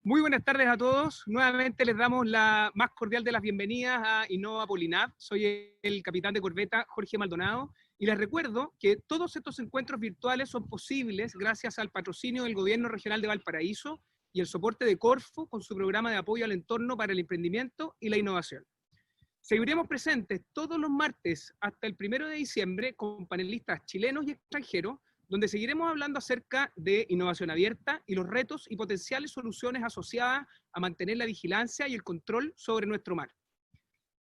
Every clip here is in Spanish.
Muy buenas tardes a todos. Nuevamente les damos la más cordial de las bienvenidas a Innova Polinap. Soy el capitán de corbeta Jorge Maldonado y les recuerdo que todos estos encuentros virtuales son posibles gracias al patrocinio del Gobierno Regional de Valparaíso y el soporte de Corfo con su programa de apoyo al entorno para el emprendimiento y la innovación. Seguiremos presentes todos los martes hasta el 1 de diciembre con panelistas chilenos y extranjeros, donde seguiremos hablando acerca de innovación abierta y los retos y potenciales soluciones asociadas a mantener la vigilancia y el control sobre nuestro mar.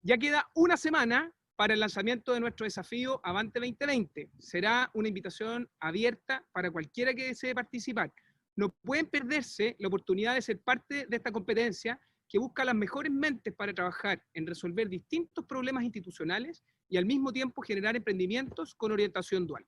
Ya queda una semana para el lanzamiento de nuestro desafío Avante 2020. Será una invitación abierta para cualquiera que desee participar. No pueden perderse la oportunidad de ser parte de esta competencia que busca las mejores mentes para trabajar en resolver distintos problemas institucionales y al mismo tiempo generar emprendimientos con orientación dual.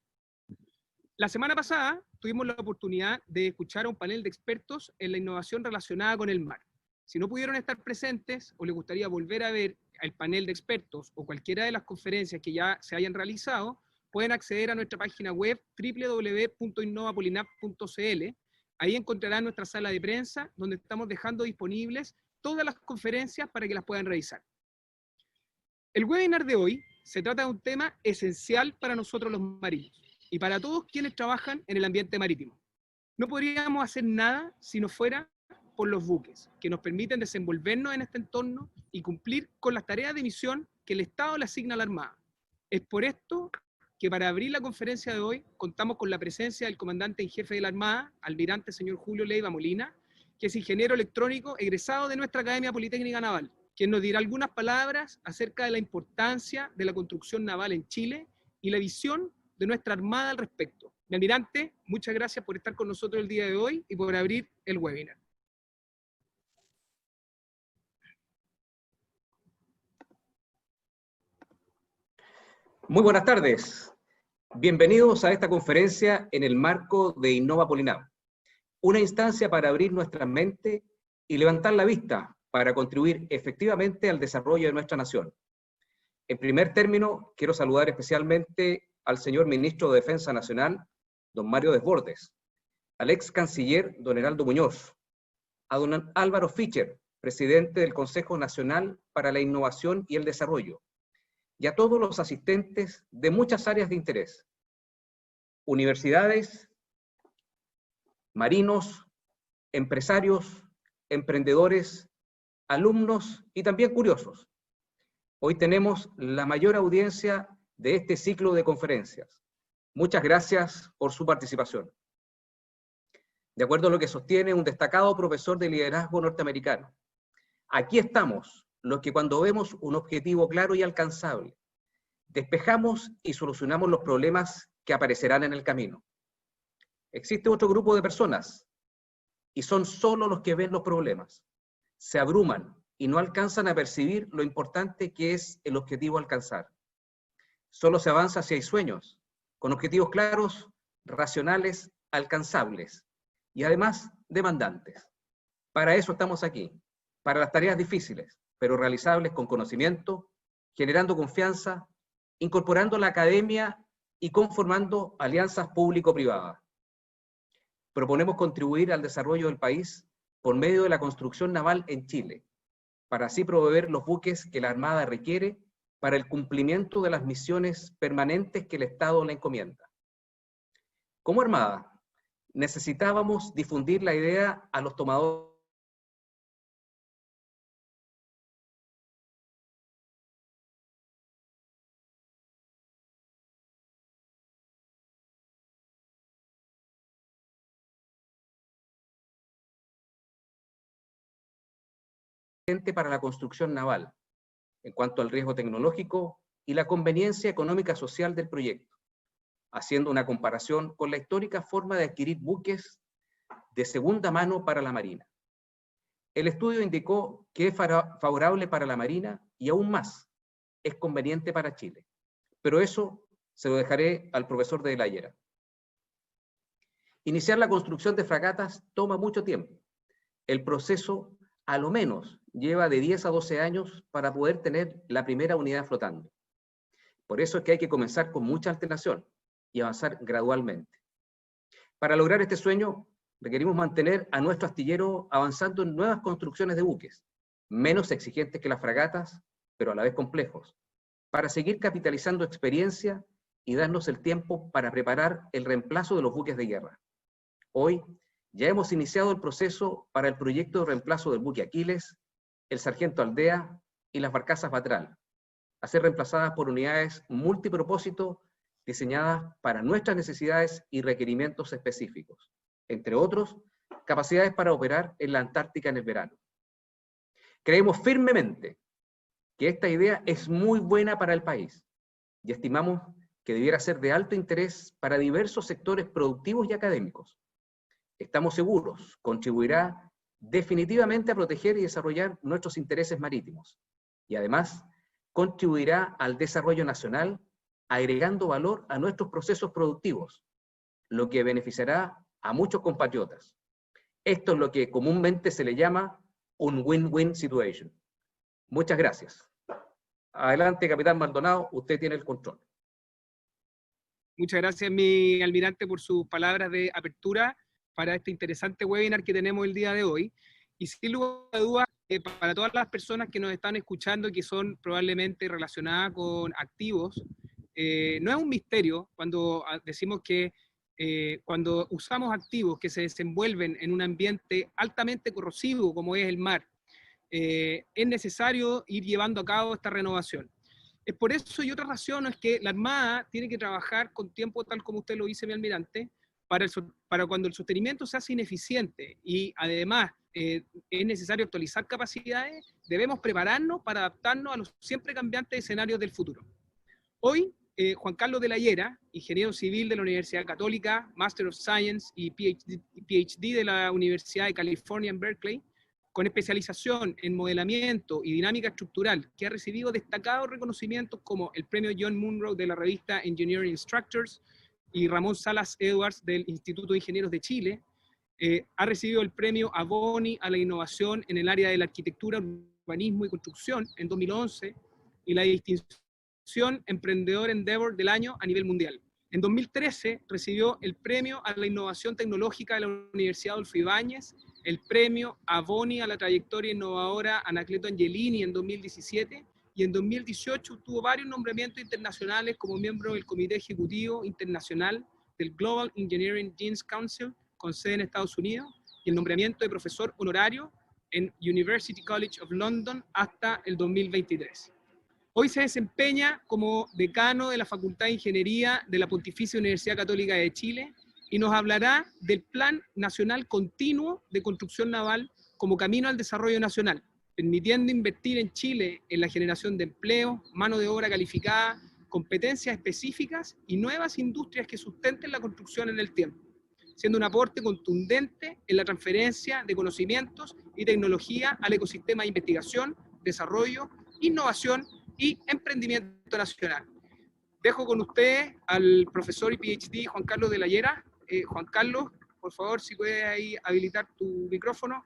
La semana pasada tuvimos la oportunidad de escuchar a un panel de expertos en la innovación relacionada con el mar. Si no pudieron estar presentes o les gustaría volver a ver el panel de expertos o cualquiera de las conferencias que ya se hayan realizado, pueden acceder a nuestra página web www.innovapolinap.cl. Ahí encontrarán nuestra sala de prensa, donde estamos dejando disponibles todas las conferencias para que las puedan revisar. El webinar de hoy se trata de un tema esencial para nosotros los marinos y para todos quienes trabajan en el ambiente marítimo. No podríamos hacer nada si no fuera por los buques, que nos permiten desenvolvernos en este entorno y cumplir con las tareas de misión que el Estado le asigna a la Armada. Es por esto que para abrir la conferencia de hoy contamos con la presencia del comandante en jefe de la Armada, almirante señor Julio Leiva Molina, que es ingeniero electrónico egresado de nuestra Academia Politécnica Naval, quien nos dirá algunas palabras acerca de la importancia de la construcción naval en Chile y la visión de nuestra Armada al respecto. Mi almirante, muchas gracias por estar con nosotros el día de hoy y por abrir el webinar. Muy buenas tardes. Bienvenidos a esta conferencia en el marco de Innova Polinap, una instancia para abrir nuestra mente y levantar la vista para contribuir efectivamente al desarrollo de nuestra nación. En primer término, quiero saludar especialmente al señor Ministro de Defensa Nacional, don Mario Desbordes, al ex canciller, don Heraldo Muñoz, a don Álvaro Fischer, presidente del Consejo Nacional para la Innovación y el Desarrollo, y a todos los asistentes de muchas áreas de interés, universidades, marinos, empresarios, emprendedores, alumnos y también curiosos. Hoy tenemos la mayor audiencia de este ciclo de conferencias. Muchas gracias por su participación. De acuerdo a lo que sostiene un destacado profesor de liderazgo norteamericano, aquí estamos los que cuando vemos un objetivo claro y alcanzable, despejamos y solucionamos los problemas que aparecerán en el camino. Existe otro grupo de personas y son solo los que ven los problemas, se abruman y no alcanzan a percibir lo importante que es el objetivo a alcanzar. Solo se avanza si hay sueños, con objetivos claros, racionales, alcanzables y además demandantes. Para eso estamos aquí, para las tareas difíciles, pero realizables con conocimiento, generando confianza, incorporando la academia y conformando alianzas público-privadas. Proponemos contribuir al desarrollo del país por medio de la construcción naval en Chile, para así proveer los buques que la Armada requiere para el cumplimiento de las misiones permanentes que el Estado le encomienda. Como Armada, necesitábamos difundir la idea a los tomadores para la construcción naval, en cuanto al riesgo tecnológico y la conveniencia económica social del proyecto, haciendo una comparación con la histórica forma de adquirir buques de segunda mano para la Marina. El estudio indicó que es favorable para la Marina y aún más, es conveniente para Chile. Pero eso se lo dejaré al profesor de la Higuera. Iniciar la construcción de fragatas toma mucho tiempo. El proceso, a lo menos, lleva de 10 a 12 años para poder tener la primera unidad flotando. Por eso es que hay que comenzar con mucha antelación y avanzar gradualmente. Para lograr este sueño, requerimos mantener a nuestro astillero avanzando en nuevas construcciones de buques, menos exigentes que las fragatas, pero a la vez complejos, para seguir capitalizando experiencia y darnos el tiempo para preparar el reemplazo de los buques de guerra. Hoy ya hemos iniciado el proceso para el proyecto de reemplazo del buque Aquiles, el Sargento Aldea y las barcazas Batral, a ser reemplazadas por unidades multipropósito diseñadas para nuestras necesidades y requerimientos específicos, entre otros, capacidades para operar en la Antártica en el verano. Creemos firmemente que esta idea es muy buena para el país y estimamos que debiera ser de alto interés para diversos sectores productivos y académicos. Estamos seguros, contribuirá definitivamente a proteger y desarrollar nuestros intereses marítimos y además contribuirá al desarrollo nacional agregando valor a nuestros procesos productivos, lo que beneficiará a muchos compatriotas. Esto es lo que comúnmente se le llama un win-win situation. Muchas gracias. Adelante, capitán Maldonado, usted tiene el control. Muchas gracias, mi almirante, por sus palabras de apertura para este interesante webinar que tenemos el día de hoy. Y sin lugar a dudas, para todas las personas que nos están escuchando y que son probablemente relacionadas con activos, no es un misterio cuando decimos que cuando usamos activos que se desenvuelven en un ambiente altamente corrosivo como es el mar, es necesario ir llevando a cabo esta renovación. Es por eso y otras razones que la Armada tiene que trabajar con tiempo, tal como usted lo dice, mi almirante, para cuando el sostenimiento se hace ineficiente y además es necesario actualizar capacidades, debemos prepararnos para adaptarnos a los siempre cambiantes escenarios del futuro. Hoy, Juan Carlos de la Llera, ingeniero civil de la Universidad Católica, Master of Science y PhD de la Universidad de California en Berkeley, con especialización en modelamiento y dinámica estructural, que ha recibido destacados reconocimientos como el premio John Munro de la revista Engineering Instructors y Ramón Salas Edwards del Instituto de Ingenieros de Chile, ha recibido el premio Avoni a la innovación en el área de la arquitectura, urbanismo y construcción en 2011 y la distinción Emprendedor Endeavor del año a nivel mundial. En 2013 recibió el premio a la innovación tecnológica de la Universidad Adolfo Ibáñez, el premio Avoni a la trayectoria innovadora Anacleto Angelini en 2017, y en 2018 tuvo varios nombramientos internacionales como miembro del Comité Ejecutivo Internacional del Global Engineering Genes Council, con sede en Estados Unidos, y el nombramiento de profesor honorario en University College of London hasta el 2023. Hoy se desempeña como decano de la Facultad de Ingeniería de la Pontificia Universidad Católica de Chile y nos hablará del Plan Nacional Continuo de Construcción Naval como camino al desarrollo nacional, permitiendo invertir en Chile en la generación de empleo, mano de obra calificada, competencias específicas y nuevas industrias que sustenten la construcción en el tiempo, siendo un aporte contundente en la transferencia de conocimientos y tecnología al ecosistema de investigación, desarrollo, innovación y emprendimiento nacional. Dejo con ustedes al profesor y PhD Juan Carlos de la Llera. Juan Carlos, por favor, si puedes ahí habilitar tu micrófono.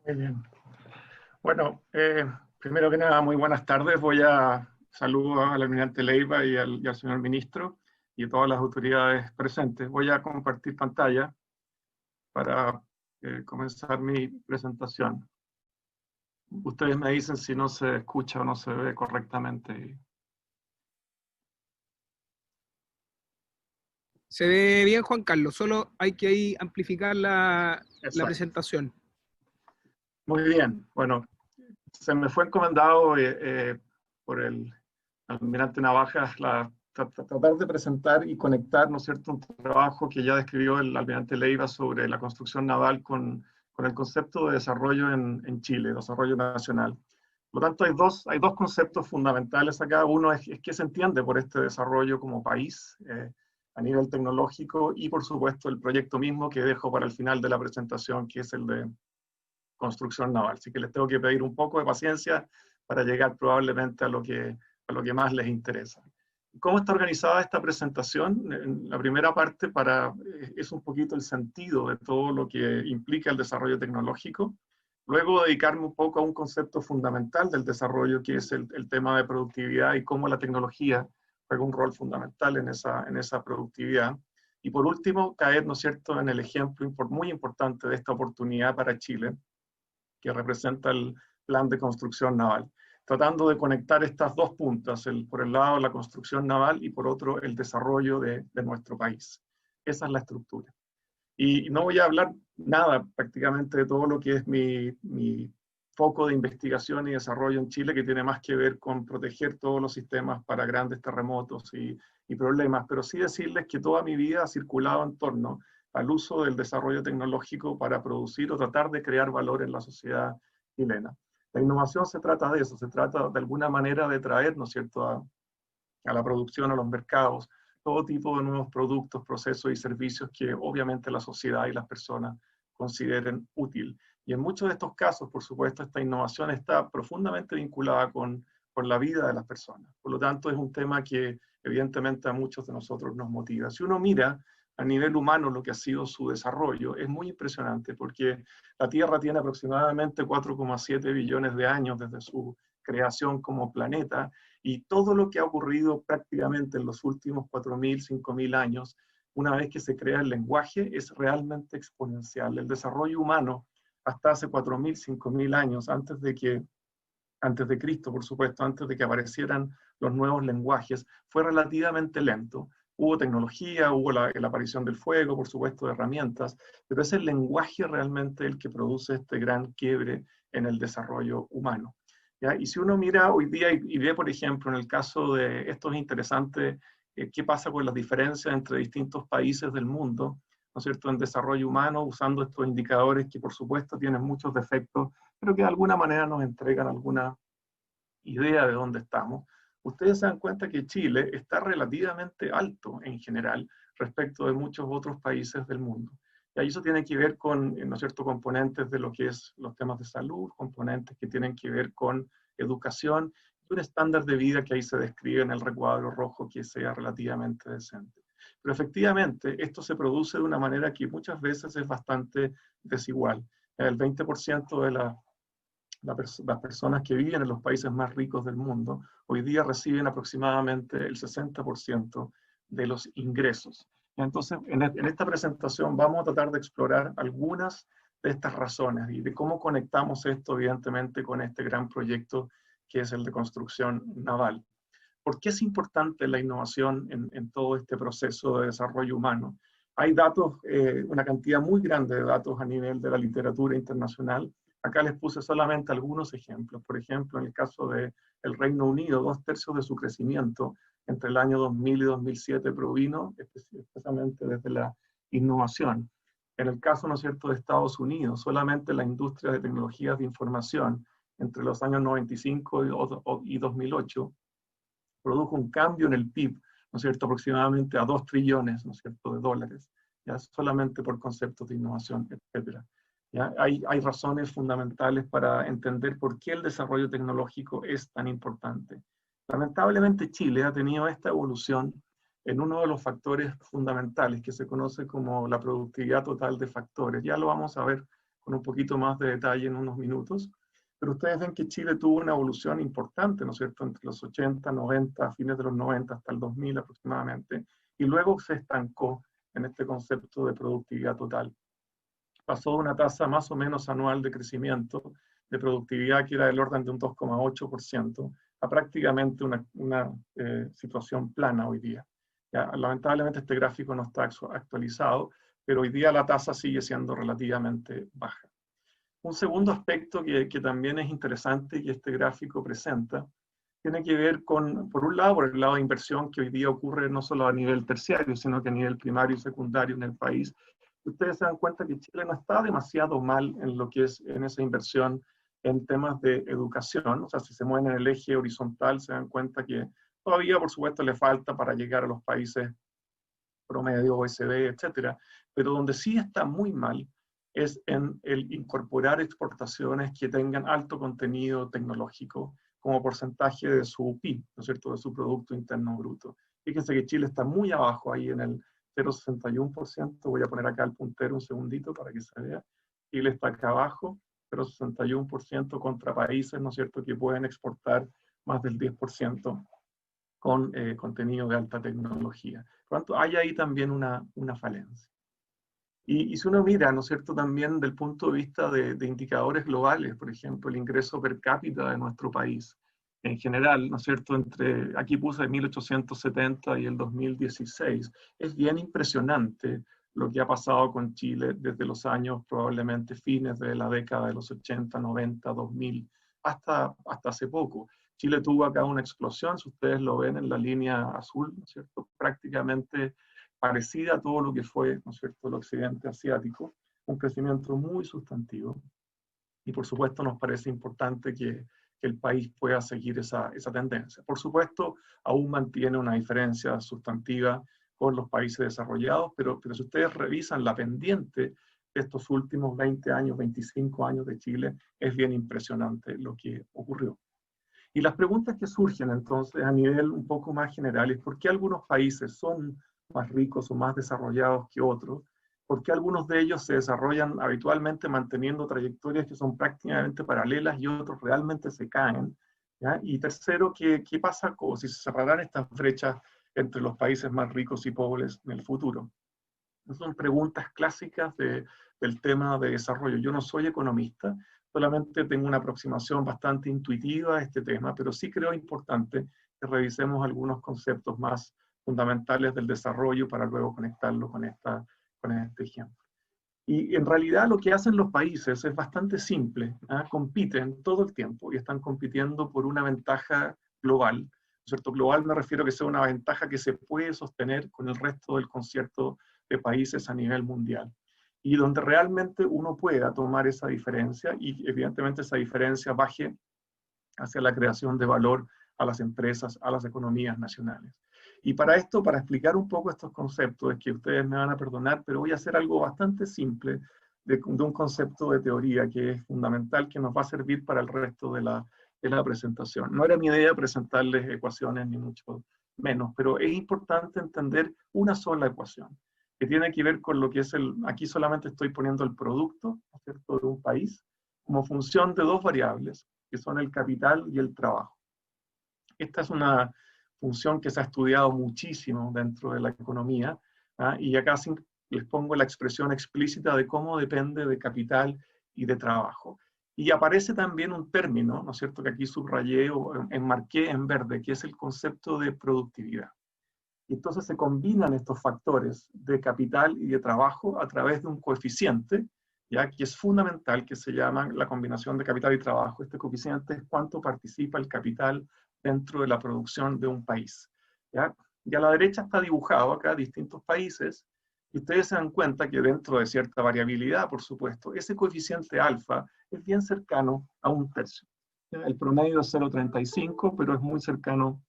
Muy bien. Bueno, primero que nada, muy buenas tardes. Saludo al almirante Leiva y al señor ministro y a todas las autoridades presentes. Voy a compartir pantalla para comenzar mi presentación. Ustedes me dicen si no se escucha o no se ve correctamente. Se ve bien, Juan Carlos, solo hay que ahí amplificar la presentación. Muy bien, bueno, se me fue encomendado por el almirante Navajas tratar de presentar y conectar, ¿no es cierto?, un trabajo que ya describió el almirante Leiva sobre la construcción naval con el concepto de desarrollo en Chile, desarrollo nacional. Por lo tanto, hay dos conceptos fundamentales acá. Uno es qué se entiende por este desarrollo como país a nivel tecnológico y, por supuesto, el proyecto mismo que dejo para el final de la presentación, que es el de construcción naval. Así que les tengo que pedir un poco de paciencia para llegar probablemente a lo que más les interesa. ¿Cómo está organizada esta presentación? En la primera parte es un poquito el sentido de todo lo que implica el desarrollo tecnológico. Luego dedicarme un poco a un concepto fundamental del desarrollo, que es el tema de productividad y cómo la tecnología juega un rol fundamental en esa productividad. Y por último, caer, ¿no es cierto?, en el ejemplo muy importante de esta oportunidad para Chile, que representa el plan de construcción naval, tratando de conectar estas dos puntas, por el lado la construcción naval y por otro el desarrollo de nuestro país. Esa es la estructura. Y no voy a hablar nada prácticamente de todo lo que es mi foco de investigación y desarrollo en Chile, que tiene más que ver con proteger todos los sistemas para grandes terremotos y problemas, pero sí decirles que toda mi vida ha circulado en torno al uso del desarrollo tecnológico para producir o tratar de crear valor en la sociedad chilena. La innovación se trata de eso, se trata de alguna manera de traer, ¿no es cierto?, a la producción, a los mercados, todo tipo de nuevos productos, procesos y servicios que obviamente la sociedad y las personas consideren útil. Y en muchos de estos casos, por supuesto, esta innovación está profundamente vinculada con la vida de las personas. Por lo tanto, es un tema que evidentemente a muchos de nosotros nos motiva. Si uno mira a nivel humano lo que ha sido su desarrollo, es muy impresionante porque la Tierra tiene aproximadamente 4,7 billones de años desde su creación como planeta, y todo lo que ha ocurrido prácticamente en los últimos 4.000, 5.000 años, una vez que se crea el lenguaje, es realmente exponencial. El desarrollo humano, hasta hace 4.000, 5.000 años, antes de Cristo, por supuesto, antes de que aparecieran los nuevos lenguajes, fue relativamente lento. Hubo tecnología, hubo la aparición del fuego, por supuesto, de herramientas, pero es el lenguaje realmente el que produce este gran quiebre en el desarrollo humano. ¿Ya? Y si uno mira hoy día y ve, por ejemplo, en el caso de, esto es interesante, qué pasa con las diferencias entre distintos países del mundo, ¿no es cierto?, en desarrollo humano, usando estos indicadores que por supuesto tienen muchos defectos, pero que de alguna manera nos entregan alguna idea de dónde estamos. Ustedes se dan cuenta que Chile está relativamente alto en general respecto de muchos otros países del mundo. Y eso tiene que ver con, ¿no es cierto?, componentes de lo que es los temas de salud, componentes que tienen que ver con educación, y un estándar de vida que ahí se describe en el recuadro rojo que sea relativamente decente. Pero efectivamente, esto se produce de una manera que muchas veces es bastante desigual. El 20% de las personas que viven en los países más ricos del mundo hoy día reciben aproximadamente el 60% de los ingresos. Entonces, en esta presentación vamos a tratar de explorar algunas de estas razones y de cómo conectamos esto, evidentemente, con este gran proyecto que es el de construcción naval. ¿Por qué es importante la innovación en todo este proceso de desarrollo humano? Hay datos, una cantidad muy grande de datos a nivel de la literatura internacional. Acá les puse solamente algunos ejemplos. Por ejemplo, en el caso del Reino Unido, 2/3 de su crecimiento entre el año 2000 y 2007 provino especialmente desde la innovación. En el caso, ¿no es cierto?, de Estados Unidos, solamente la industria de tecnologías de información entre los años 95 y 2008 produjo un cambio en el PIB, ¿no es cierto?, aproximadamente a 2 trillones, ¿no es cierto?, de dólares, ya solamente por conceptos de innovación, etcétera. ¿Ya? Hay razones fundamentales para entender por qué el desarrollo tecnológico es tan importante. Lamentablemente Chile ha tenido esta evolución en uno de los factores fundamentales que se conoce como la productividad total de factores. Ya lo vamos a ver con un poquito más de detalle en unos minutos, pero ustedes ven que Chile tuvo una evolución importante, ¿no es cierto?, entre los 80, 90, fines de los 90 hasta el 2000 aproximadamente, y luego se estancó en este concepto de productividad total. Pasó de una tasa más o menos anual de crecimiento de productividad que era del orden de un 2,8% a prácticamente una situación plana hoy día. Ya, lamentablemente este gráfico no está actualizado, pero hoy día la tasa sigue siendo relativamente baja. Un segundo aspecto que también es interesante y este gráfico presenta, tiene que ver con, por un lado, por el lado de inversión que hoy día ocurre no solo a nivel terciario, sino que a nivel primario y secundario en el país. Ustedes se dan cuenta que Chile no está demasiado mal en lo que es en esa inversión en temas de educación. O sea, si se mueven en el eje horizontal, se dan cuenta que todavía, por supuesto, le falta para llegar a los países promedio, OECD, etcétera. Pero donde sí está muy mal es en el incorporar exportaciones que tengan alto contenido tecnológico como porcentaje de su PIB, ¿no es cierto?, de su Producto Interno Bruto. Fíjense que Chile está muy abajo ahí en el 0,61%. Voy a poner acá el puntero un segundito para que se vea. Chile está acá abajo, 0,61% contra países, ¿no es cierto?, que pueden exportar más del 10% con contenido de alta tecnología. Por lo tanto, hay ahí también una falencia. Y si uno mira, ¿no es cierto?, también del punto de vista de indicadores globales, por ejemplo, el ingreso per cápita de nuestro país, en general, ¿no es cierto?, aquí puse 1870 y el 2016, es bien impresionante lo que ha pasado con Chile desde los años probablemente fines de la década de los 80, 90, 2000, hasta hace poco. Chile tuvo acá una explosión, si ustedes lo ven en la línea azul, ¿no es cierto?, prácticamente parecida a todo lo que fue, ¿no es cierto?, el occidente asiático, un crecimiento muy sustantivo. Y por supuesto nos parece importante que el país pueda seguir esa tendencia. Por supuesto, aún mantiene una diferencia sustantiva con los países desarrollados, pero si ustedes revisan la pendiente de estos últimos 20 años, 25 años de Chile, es bien impresionante lo que ocurrió. Y las preguntas que surgen entonces a nivel un poco más general es ¿por qué algunos países son más ricos o más desarrollados que otros? ¿Por qué algunos de ellos se desarrollan habitualmente manteniendo trayectorias que son prácticamente paralelas y otros realmente se caen? ¿Ya? Y tercero, ¿qué pasa si se cerrarán estas brechas entre los países más ricos y pobres en el futuro? Son preguntas clásicas del tema de desarrollo. Yo no soy economista, solamente tengo una aproximación bastante intuitiva a este tema, pero sí creo importante que revisemos algunos conceptos más fundamentales del desarrollo para luego conectarlo con este ejemplo. Y en realidad lo que hacen los países es bastante simple, ¿eh? Compiten todo el tiempo y están compitiendo por una ventaja global, ¿cierto? Global me refiero a que sea una ventaja que se puede sostener con el resto del concierto de países a nivel mundial. Y donde realmente uno pueda tomar esa diferencia y evidentemente esa diferencia baje hacia la creación de valor a las empresas, a las economías nacionales. Y para esto, para explicar un poco estos conceptos, es que ustedes me van a perdonar, pero voy a hacer algo bastante simple de un concepto de teoría que es fundamental, que nos va a servir para el resto de la presentación. No era mi idea presentarles ecuaciones, ni mucho menos, pero es importante entender una sola ecuación, que tiene que ver con lo que es aquí solamente estoy poniendo el producto, ¿no es cierto?, de un país, como función de dos variables, que son el capital y el trabajo. Esta es una función que se ha estudiado muchísimo dentro de la economía, ¿ah? Y acá les pongo la expresión explícita de cómo depende de capital y de trabajo. Y aparece también un término, ¿no es cierto?, que aquí subrayé o enmarqué en verde, que es el concepto de productividad. Y entonces se combinan estos factores de capital y de trabajo a través de un coeficiente, ¿ya?, que es fundamental, que se llama la combinación de capital y trabajo. Este coeficiente es cuánto participa el capital dentro de la producción de un país, ¿ya? Y a la derecha está dibujado acá distintos países, y ustedes se dan cuenta que dentro de cierta variabilidad, por supuesto, ese coeficiente alfa es bien cercano a 1/3. ¿Ya? El promedio es 0,35, pero es muy cercano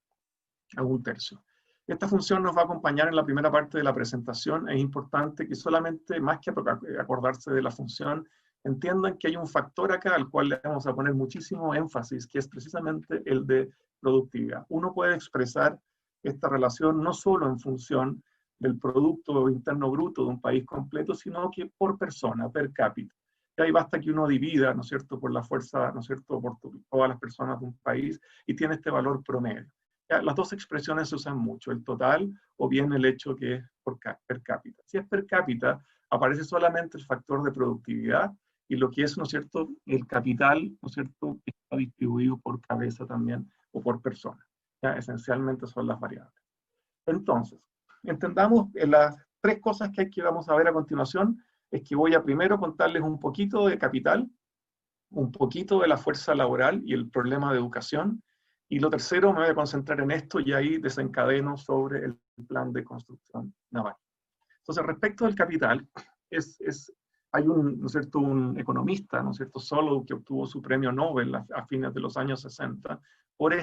a 1/3. Esta función nos va a acompañar en la primera parte de la presentación. Es importante que solamente, más que acordarse de la función, entiendan que hay un factor acá al cual le vamos a poner muchísimo énfasis, que es precisamente el de productividad. Uno puede expresar esta relación no solo en función del Producto Interno Bruto de un país completo, sino que por persona, per cápita. Y ahí basta que uno divida, ¿no es cierto?, por la fuerza, ¿no es cierto?, por todas las personas de un país, y tiene este valor promedio. ¿Ya? Las dos expresiones se usan mucho, el total o bien el hecho que es per cápita. Si es per cápita, aparece solamente el factor de productividad y lo que es, ¿no es cierto?, el capital, ¿no es cierto?, que está distribuido por cabeza también o por persona. ¿Ya? Esencialmente son las variables. Entonces, entendamos las tres cosas que vamos a ver a continuación, es que voy a primero contarles un poquito de capital, un poquito de la fuerza laboral y el problema de educación, y lo tercero me voy a concentrar en esto y ahí desencadeno sobre el plan de construcción naval. Entonces, respecto del capital, hay ¿no es cierto?, un economista, ¿no es cierto?, Solow, que obtuvo su premio Nobel a fines de los años 60, por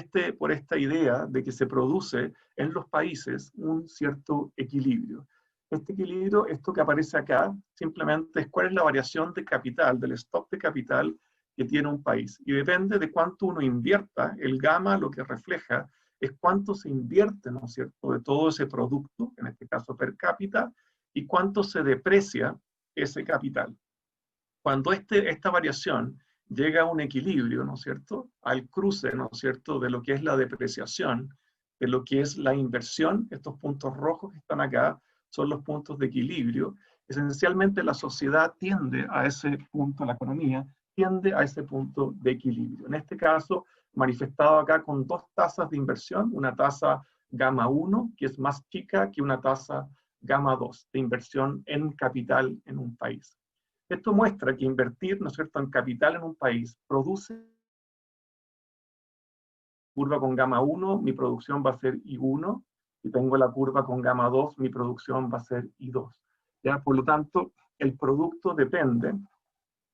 esta idea de que se produce en los países un cierto equilibrio. Este equilibrio, esto que aparece acá, simplemente es cuál es la variación de capital, del stock de capital que tiene un país. Y depende de cuánto uno invierta, el gamma lo que refleja es cuánto se invierte, ¿no es cierto?, de todo ese producto, en este caso per cápita, y cuánto se deprecia ese capital. Cuando esta variación llega a un equilibrio, ¿no es cierto?, al cruce, ¿no es cierto?, de lo que es la depreciación de lo que es la inversión. Estos puntos rojos que están acá son los puntos de equilibrio. Esencialmente la sociedad tiende a ese punto, la economía tiende a ese punto de equilibrio. En este caso, manifestado acá con dos tasas de inversión, una tasa gamma 1, que es más chica que una tasa gamma 2 de inversión en capital en un país. Esto muestra que invertir, ¿no es cierto?, en capital en un país produce curva con gamma 1, mi producción va a ser I1, y tengo la curva con gamma 2, mi producción va a ser I2. ¿Ya? Por lo tanto, el producto depende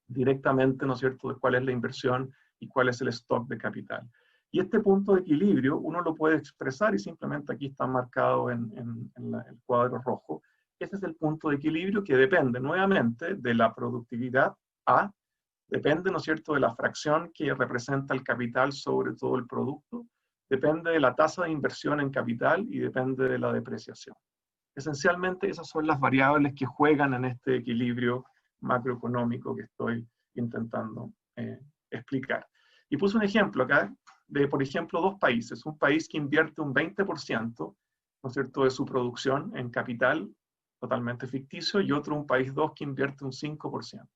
directamente, ¿no es cierto?, de cuál es la inversión y cuál es el stock de capital. Y este punto de equilibrio uno lo puede expresar, y simplemente aquí está marcado en el cuadro rojo. Ese es el punto de equilibrio que depende nuevamente de la productividad A, depende, ¿no es cierto?, de la fracción que representa el capital sobre todo el producto, depende de la tasa de inversión en capital y depende de la depreciación. Esencialmente esas son las variables que juegan en este equilibrio macroeconómico que estoy intentando explicar. Y puse un ejemplo acá de, por ejemplo, dos países. Un país que invierte un 20%, ¿no es cierto?, de su producción en capital, totalmente ficticio, y otro, un país 2, que invierte un 5%.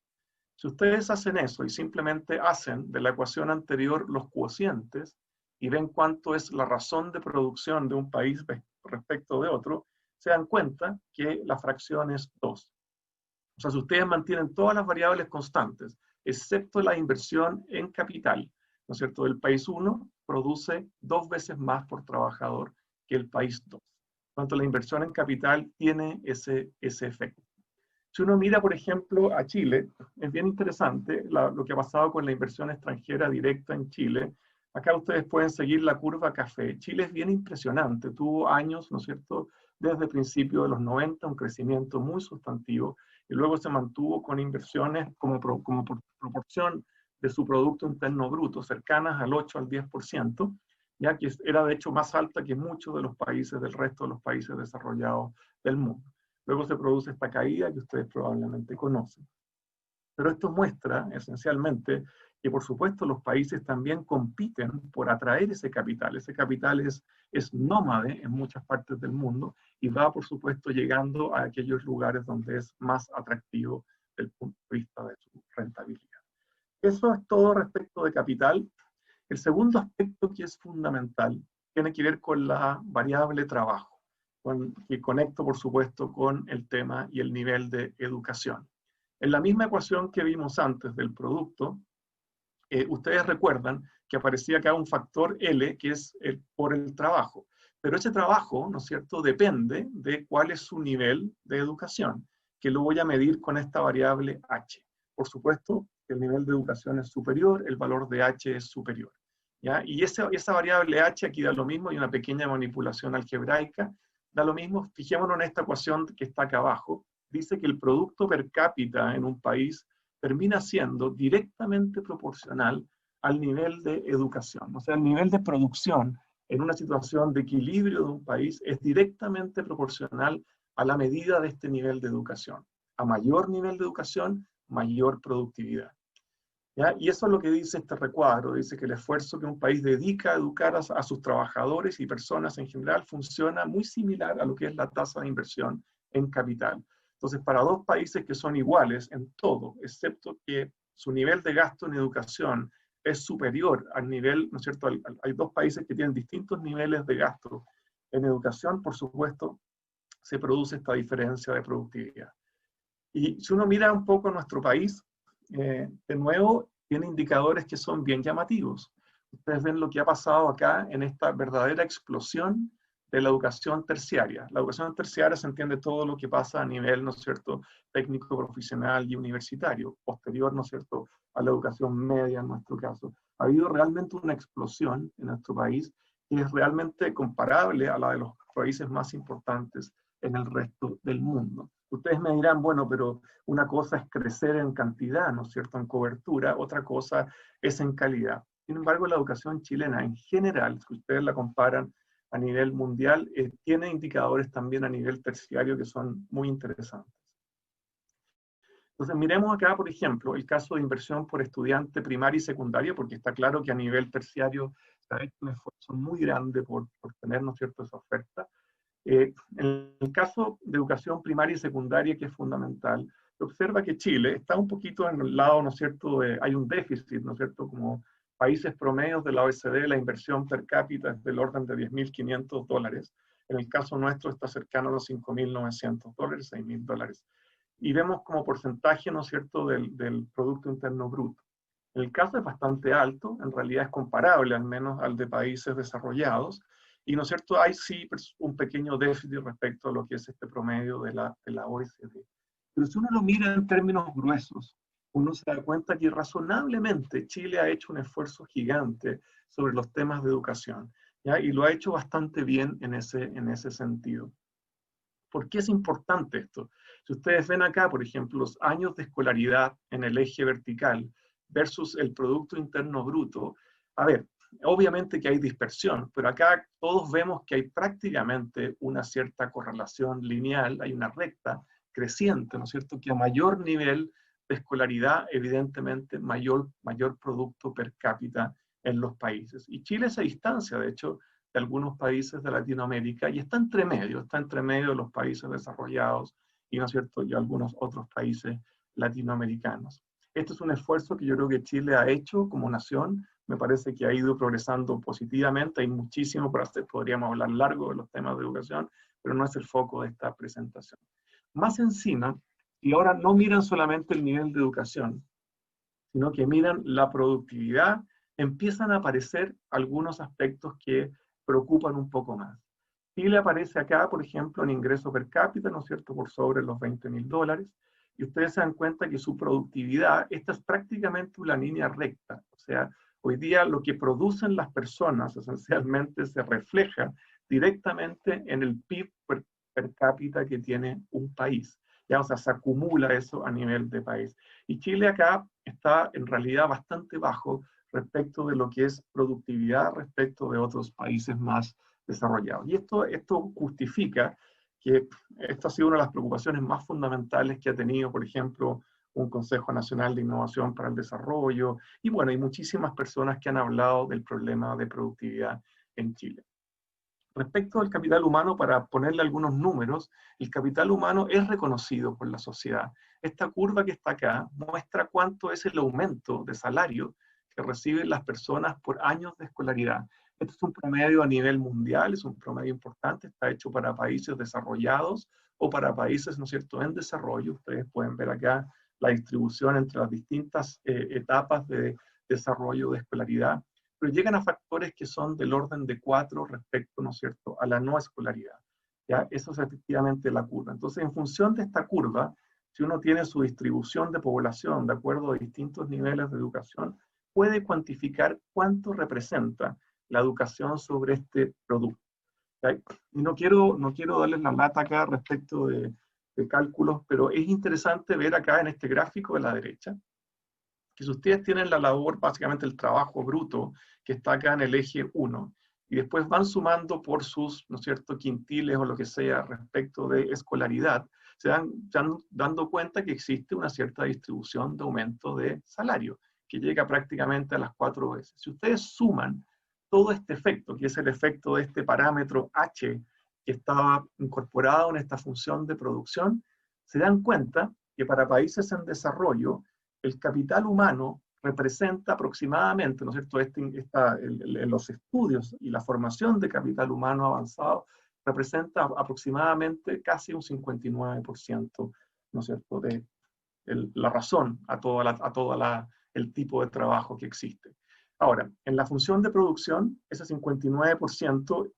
Si ustedes hacen eso y simplemente hacen de la ecuación anterior los cocientes y ven cuánto es la razón de producción de un país respecto de otro, se dan cuenta que la fracción es 2. O sea, si ustedes mantienen todas las variables constantes, excepto la inversión en capital, ¿no es cierto?, el país 1 produce 2 veces más por trabajador que el país 2. Por lo tanto, la inversión en capital tiene ese efecto. Si uno mira, por ejemplo, a Chile, es bien interesante lo que ha pasado con la inversión extranjera directa en Chile. Acá ustedes pueden seguir la curva café. Chile es bien impresionante, tuvo años, ¿no es cierto?, desde el principio de los 90, un crecimiento muy sustantivo, y luego se mantuvo con inversiones como proporción de su Producto Interno Bruto, cercanas al 8 al 10%, ya que era de hecho más alta que muchos de los países del resto de los países desarrollados del mundo. Luego se produce esta caída que ustedes probablemente conocen. Pero esto muestra esencialmente que, por supuesto, los países también compiten por atraer ese capital. Ese capital es nómade en muchas partes del mundo y va, por supuesto, llegando a aquellos lugares donde es más atractivo desde el punto de vista de su rentabilidad. Eso es todo respecto de capital. El segundo aspecto que es fundamental tiene que ver con la variable trabajo, que conecto, por supuesto, con el tema y el nivel de educación. En la misma ecuación que vimos antes del producto, ustedes recuerdan que aparecía acá un factor L, que es por el trabajo. Pero ese trabajo, ¿no es cierto?, depende de cuál es su nivel de educación, que lo voy a medir con esta variable H. Por supuesto, el nivel de educación es superior, el valor de H es superior. ¿Ya? Y esa variable H aquí da lo mismo, y una pequeña manipulación algebraica, da lo mismo. Fijémonos en esta ecuación que está acá abajo. Dice que el producto per cápita en un país termina siendo directamente proporcional al nivel de educación. O sea, el nivel de producción en una situación de equilibrio de un país es directamente proporcional a la medida de este nivel de educación. A mayor nivel de educación, mayor productividad. ¿Ya? Y eso es lo que dice este recuadro. Dice que el esfuerzo que un país dedica a educar a sus trabajadores y personas en general funciona muy similar a lo que es la tasa de inversión en capital. Entonces, para dos países que son iguales en todo, excepto que su nivel de gasto en educación es superior al nivel, ¿no es cierto? Hay dos países que tienen distintos niveles de gasto en educación, por supuesto, se produce esta diferencia de productividad. Y si uno mira un poco nuestro país, de nuevo, tiene indicadores que son bien llamativos. Ustedes ven lo que ha pasado acá en esta verdadera explosión de la educación terciaria. La educación terciaria se entiende todo lo que pasa a nivel, ¿no es cierto?, técnico, profesional y universitario, posterior, ¿no es cierto?, a la educación media en nuestro caso. Ha habido realmente una explosión en nuestro país que es realmente comparable a la de los países más importantes en el resto del mundo. Ustedes me dirán, bueno, pero una cosa es crecer en cantidad, ¿no es cierto?, en cobertura, otra cosa es en calidad. Sin embargo, la educación chilena en general, si ustedes la comparan a nivel mundial, tiene indicadores también a nivel terciario que son muy interesantes. Entonces, miremos acá, por ejemplo, el caso de inversión por estudiante primaria y secundaria, porque está claro que a nivel terciario se ha hecho un esfuerzo muy grande por tener, ¿no es cierto?, esa oferta. En el caso de educación primaria y secundaria, que es fundamental, se observa que Chile está un poquito en el lado, ¿no es cierto?, hay un déficit, ¿no es cierto?, como países promedios de la OECD, la inversión per cápita es del orden de $10.500. En el caso nuestro está cercano a los $5.900, $6.000. Y vemos como porcentaje, ¿no es cierto?, del Producto Interno Bruto. En el caso es bastante alto, en realidad es comparable al menos al de países desarrollados, y ¿no es cierto?, hay sí un pequeño déficit respecto a lo que es este promedio de la OECD. Pero si uno lo mira en términos gruesos, uno se da cuenta que razonablemente Chile ha hecho un esfuerzo gigante sobre los temas de educación, ¿ya? Y lo ha hecho bastante bien en ese sentido. ¿Por qué es importante esto? Si ustedes ven acá, por ejemplo, los años de escolaridad en el eje vertical versus el Producto Interno Bruto, a ver, obviamente que hay dispersión, pero acá todos vemos que hay prácticamente una cierta correlación lineal, hay una recta creciente, ¿no es cierto?, que a mayor nivel de escolaridad, evidentemente, mayor producto per cápita en los países. Y Chile se distancia, de hecho, de algunos países de Latinoamérica y está entre medio de los países desarrollados y, ¿no es cierto?, y algunos otros países latinoamericanos. Este es un esfuerzo que yo creo que Chile ha hecho como nación, me parece que ha ido progresando positivamente, hay muchísimo por hacer, podríamos hablar largo de los temas de educación, pero no es el foco de esta presentación. Más encima, y ahora no miran solamente el nivel de educación, sino que miran la productividad, empiezan a aparecer algunos aspectos que preocupan un poco más. Chile aparece acá, por ejemplo, en ingreso per cápita, ¿no es cierto?, por sobre los $20.000, y ustedes se dan cuenta que su productividad, esta es prácticamente una línea recta, o sea, hoy día lo que producen las personas esencialmente se refleja directamente en el PIB per cápita que tiene un país. Ya, o sea, se acumula eso a nivel de país. Y Chile acá está en realidad bastante bajo respecto de lo que es productividad respecto de otros países más desarrollados. Y esto justifica que esta ha sido una de las preocupaciones más fundamentales que ha tenido, por ejemplo, un Consejo Nacional de Innovación para el Desarrollo, y bueno, hay muchísimas personas que han hablado del problema de productividad en Chile. Respecto al capital humano, para ponerle algunos números, el capital humano es reconocido por la sociedad. Esta curva que está acá muestra cuánto es el aumento de salario que reciben las personas por años de escolaridad. Este es un promedio a nivel mundial, es un promedio importante, está hecho para países desarrollados o para países, ¿no es cierto?, en desarrollo. Ustedes pueden ver acá la distribución entre las distintas etapas de desarrollo de escolaridad, pero llegan a factores que son del orden de 4 respecto, ¿no es cierto?, a la no escolaridad. ¿Ya? Eso es efectivamente la curva. Entonces, en función de esta curva, si uno tiene su distribución de población de acuerdo a distintos niveles de educación, puede cuantificar cuánto representa la educación sobre este producto. ¿Ya? Y no quiero darles la lata acá respecto de cálculos, pero es interesante ver acá en este gráfico de la derecha, que si ustedes tienen la labor, básicamente el trabajo bruto, que está acá en el eje 1, y después van sumando por sus, ¿no es cierto?, quintiles o lo que sea respecto de escolaridad, se dan dando cuenta que existe una cierta distribución de aumento de salario, que llega prácticamente a las 4 veces. Si ustedes suman todo este efecto, que es el efecto de este parámetro H, que estaba incorporado en esta función de producción, se dan cuenta que para países en desarrollo, el capital humano representa aproximadamente, ¿no es cierto?, los estudios y la formación de capital humano avanzado representa aproximadamente casi un 59%, ¿no es cierto?, de la razón a todo el tipo de trabajo que existe. Ahora, en la función de producción, ese 59%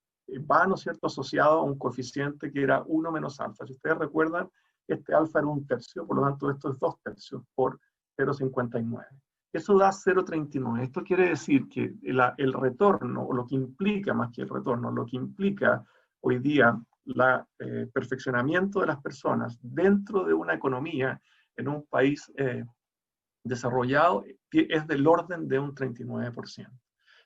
va, ¿no es cierto?, asociado a un coeficiente que era 1 menos alfa. Si ustedes recuerdan, este alfa era 1/3, por lo tanto esto es 2/3 por 0,59. Eso da 0,39. Esto quiere decir que el retorno, o lo que implica, más que el retorno, lo que implica hoy día el perfeccionamiento de las personas dentro de una economía en un país desarrollado es del orden de un 39%.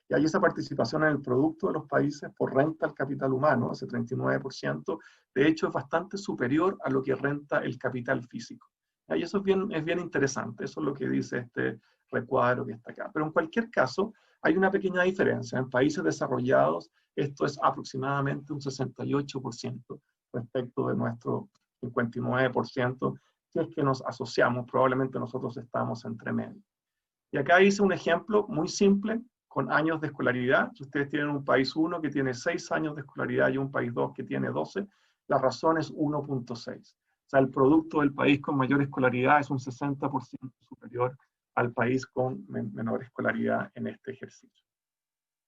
Y hay esa participación en el producto de los países por renta al capital humano, ese 39%, de hecho es bastante superior a lo que renta el capital físico. Y eso es bien interesante, eso es lo que dice este recuadro que está acá. Pero en cualquier caso, Hay una pequeña diferencia. En países desarrollados, esto es aproximadamente un 68% respecto de nuestro 59%, si es que nos asociamos, probablemente nosotros estamos entre medio. Y acá hice un ejemplo muy simple, con años de escolaridad. Si ustedes tienen un país 1 que tiene 6 años de escolaridad y un país 2 que tiene 12, la razón es 1.6. O sea, el producto del país con mayor escolaridad es un 60% superior al país con menor escolaridad en este ejercicio.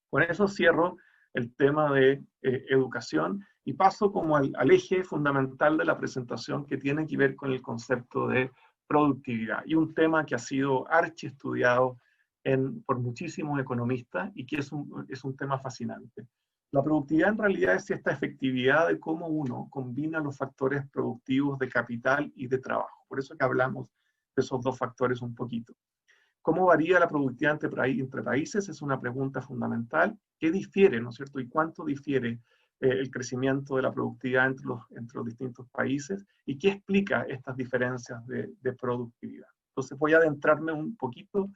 Con eso cierro el tema de educación y paso como al eje fundamental de la presentación, que tiene que ver con el concepto de productividad, y un tema que ha sido archiestudiado por muchísimos economistas y que es un tema fascinante. La productividad en realidad es esta efectividad de cómo uno combina los factores productivos de capital y de trabajo. Por eso que hablamos de esos dos factores un poquito. ¿Cómo varía la productividad entre países? Es una pregunta fundamental. ¿Qué difiere, no es cierto? ¿Y cuánto difiere el crecimiento de la productividad entre los distintos países? ¿Y qué explica estas diferencias de productividad? Entonces voy a adentrarme un poquito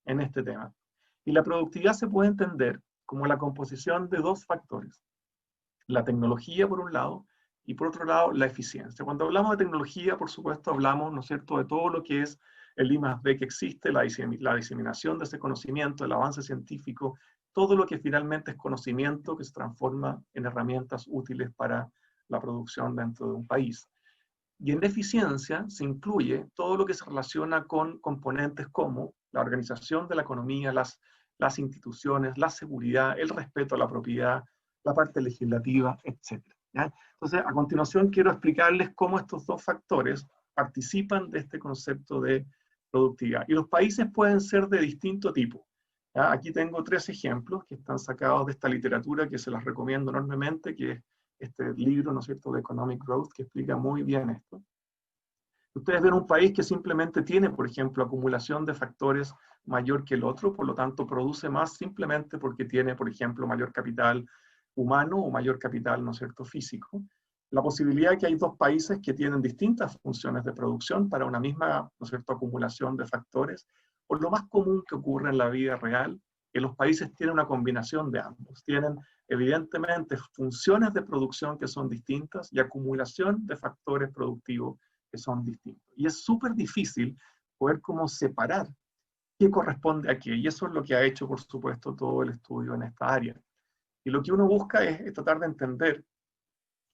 en este tema. Y la productividad se puede entender como la composición de dos factores. La tecnología, por un lado, y por otro lado, la eficiencia. Cuando hablamos de tecnología, por supuesto, hablamos, ¿no es cierto?, de todo lo que es el I+D que existe, la diseminación de ese conocimiento, el avance científico, todo lo que finalmente es conocimiento que se transforma en herramientas útiles para la producción dentro de un país. Y en eficiencia se incluye todo lo que se relaciona con componentes como la organización de la economía, las instituciones, la seguridad, el respeto a la propiedad, la parte legislativa, etc. ¿Ya? Entonces, a continuación quiero explicarles cómo estos dos factores participan de este concepto de productividad. Y los países pueden ser de distinto tipo. ¿Ya? Aquí tengo 3 ejemplos que están sacados de esta literatura que se las recomiendo enormemente, que es este libro, ¿no es cierto?, de Economic Growth, que explica muy bien esto. Ustedes ven un país que simplemente tiene, por ejemplo, acumulación de factores mayor que el otro, por lo tanto produce más simplemente porque tiene, por ejemplo, mayor capital humano o mayor capital, ¿no es cierto?, físico. La posibilidad de que hay dos países que tienen distintas funciones de producción para una misma, ¿no es cierto?, acumulación de factores, o lo más común que ocurre en la vida real, que los países tienen una combinación de ambos. Tienen evidentemente funciones de producción que son distintas y acumulación de factores productivos que son distintos. Y es súper difícil poder como separar qué corresponde a qué. Y eso es lo que ha hecho, por supuesto, todo el estudio en esta área. Y lo que uno busca es tratar de entender